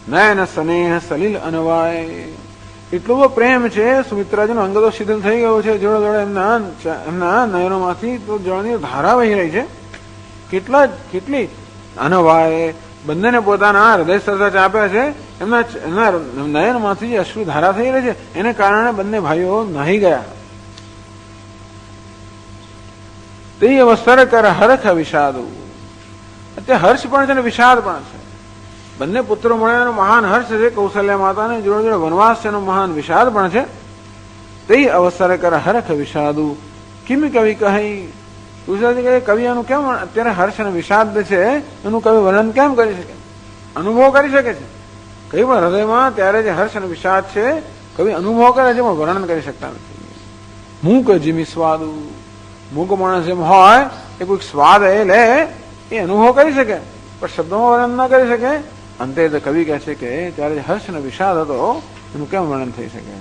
નયન સ્નેહ સલીલ અનવાય. એટલો બધો પ્રેમ છે, સુમિત્રાજીનો અંગ તો શીતલ થઈ ગયો છે. જોડે જોડે એમના નયનોમાંથી તો જળની ધારા વહી રહી છે. કેટલી અનવાય. બંનેને પોતાના હૃદય સરસ ચાપ્યા છે. એમના નયનમાંથી જે અશ્રુ ધારા થઈ રહી છે એને કારણે બંને ભાઈઓ નાહી ગયા. તે અવસર કર હરખ વિષાદ. અત્યારે હર્ષ પણ છે ને વિષાદ પણ છે. બંને પુત્રો મળ્યાનો મહાન હર્ષ છે. કૌશલ્યા માતાને જોડે જોડે વનવાસ છે એનો મહાન વિષાદ પણ છે. તે અવસર કર હરખ વિષાદુ કિમ કવિ કહી. તુલસીદાસજી કહે કવિ એનું કેમ અત્યારે હર્ષ અને વિષાદ છે એનું કવિ વર્ણન કેમ કરી શકે, અનુભવ કરી શકે છે. કઈ પણ હૃદયમાં ત્યારે જે હર્ષ અને વિષાદ છે કવિ અનુભવ કરે છે પણ વર્ણન કરી શકતા નથી. મૂક જીમી સ્વાદુ. મૂક માણસ એમ હોય એ કોઈક સ્વાદ એ લે એ અનુભવ કરી શકે પણ શબ્દોમાં વર્ણન ના કરી શકે. અંતે તો કવિ કહે છે કે ત્યારે જે હર્ષ અને વિષાદ હતો એનું કેમ વર્ણન થઈ શકે.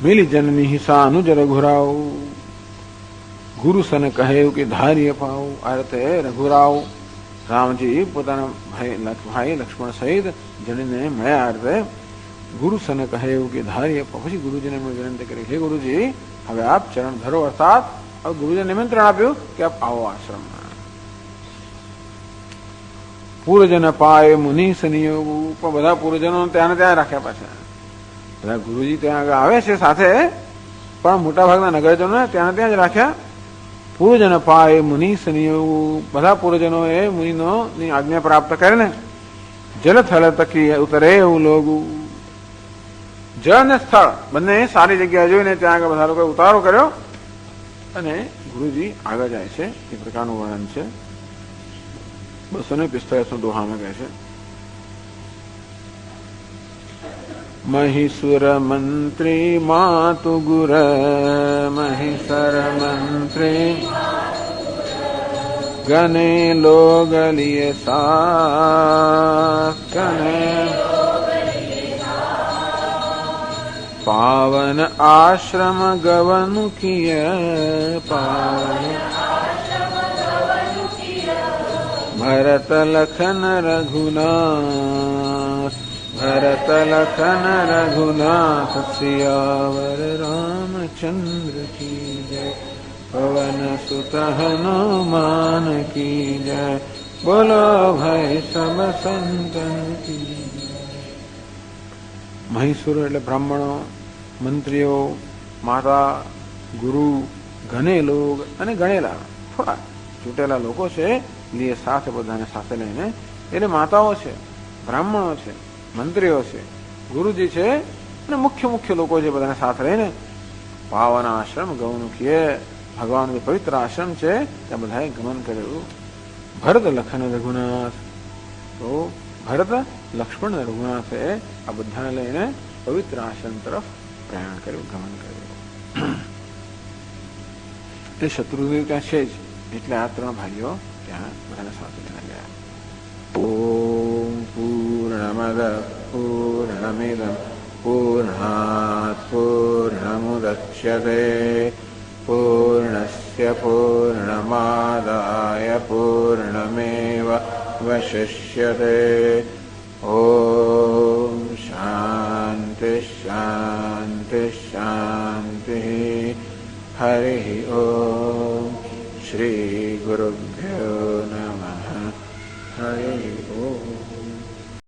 મિલી જનની હિસા અનુજ રઘુરાવ. ગુરુ સન કહે કે ધાર્ય પાવ. આ રીતે રઘુરાવ રામજી પોતાના ભાઈ લક્ષ્મણ સહિત જણીને મળ્યા. આ રીતે ગુરુ સન કહે કે ધાર્ય પાવ. પછી ગુરુજીને વિનંતી કરી, હે ગુરુજી હવે આપ ચરણ ધરો. અર્થાત હવે ગુરુજીને નિમંત્રણ આપ્યું કે આપ આવો આશ્રમમાં. પૂર્વજન પાય મુનિ સનિયોગ. પણ બધા પૂર્વજનો ત્યાં ત્યાં રાખ્યા પાછા. બધા ગુરુજી ત્યાં આગળ આવે છે સાથે પણ મોટા ભાગના નગરજનોને ત્યાં ત્યાં જ રાખ્યા. પૂર્વજન પાય મુનિ સનિયોગ. બધા પૂર્વજનો એ મુનિનો ની આજ્ઞા પ્રાપ્ત કરીને જલ થળ તકી ઉતરે એવું લોગું. જળ ને સ્થળ બંને સારી જગ્યા જોઈને ત્યાં આગળ બધા લોકો ઉતારો કર્યો અને ગુરુજી આગળ જાય છે. એ પ્રકારનું વર્ણન છે 245 દોહામાં કહે છે. મહિસુર મંત્રી માતુ ગુર. મહિસર મંત્રી ગને લોગલિય સા. ગને પાવન આશ્રમ ગવનુ કિય. પાવન ભરત લખન રઘુનાથ. ભરત લખન રઘુનાથ સિયાવર રામચંદ્ર કી જય. પવન સુત હનુમાન કી જય. બોલો ભાઈ સબ સંતન કી. મહીસુર એટલે બ્રાહ્મણો, મંત્રીઓ, માતા, ગુરુ, ઘને લોગ અને ગણેલા થોડા ચૂંટેલા લોકો છે. લીએ સાથે બધાને સાથે લઈને એટલે માતાઓ છે, બ્રાહ્મણો છે, મંત્રીઓ છે, ગુરુજી છે અને મુખ્ય લોકો છે. બધાને સાથે રહીને પાવન આશ્રમ ગૌમુખીએ ભગવાન પવિત્ર આશ્રમ છે ત્યાં બધાએ ગમન કર્યું. ભરત લખન રઘુનાથ. તો ભરત લક્ષ્મણ રઘુનાથે આ બધાને લઈને પવિત્ર આશ્રમ તરફ પ્રયાણ કર્યું, ગમન કર્યું. એ શત્રુદેવ ત્યાં છે જ એટલે આ ત્રણ ભાઈઓ ત્યાં બધાને સાથે લઈને ગયા. ઓમ પૂર્ણમદ પૂર્ણમિદં પૂર્ણાત પૂર્ણમુદચ્યતે પૂર્ણસ્ય પૂર્ણમાદાય પૂર્ણમેવાવશિષ્યતે. ઓમ શાંતિ શાંતિ શાંતિ. હરિ ઓમ. શ્રી ગુરુભ્યો નમઃ. હરિ ઓમ.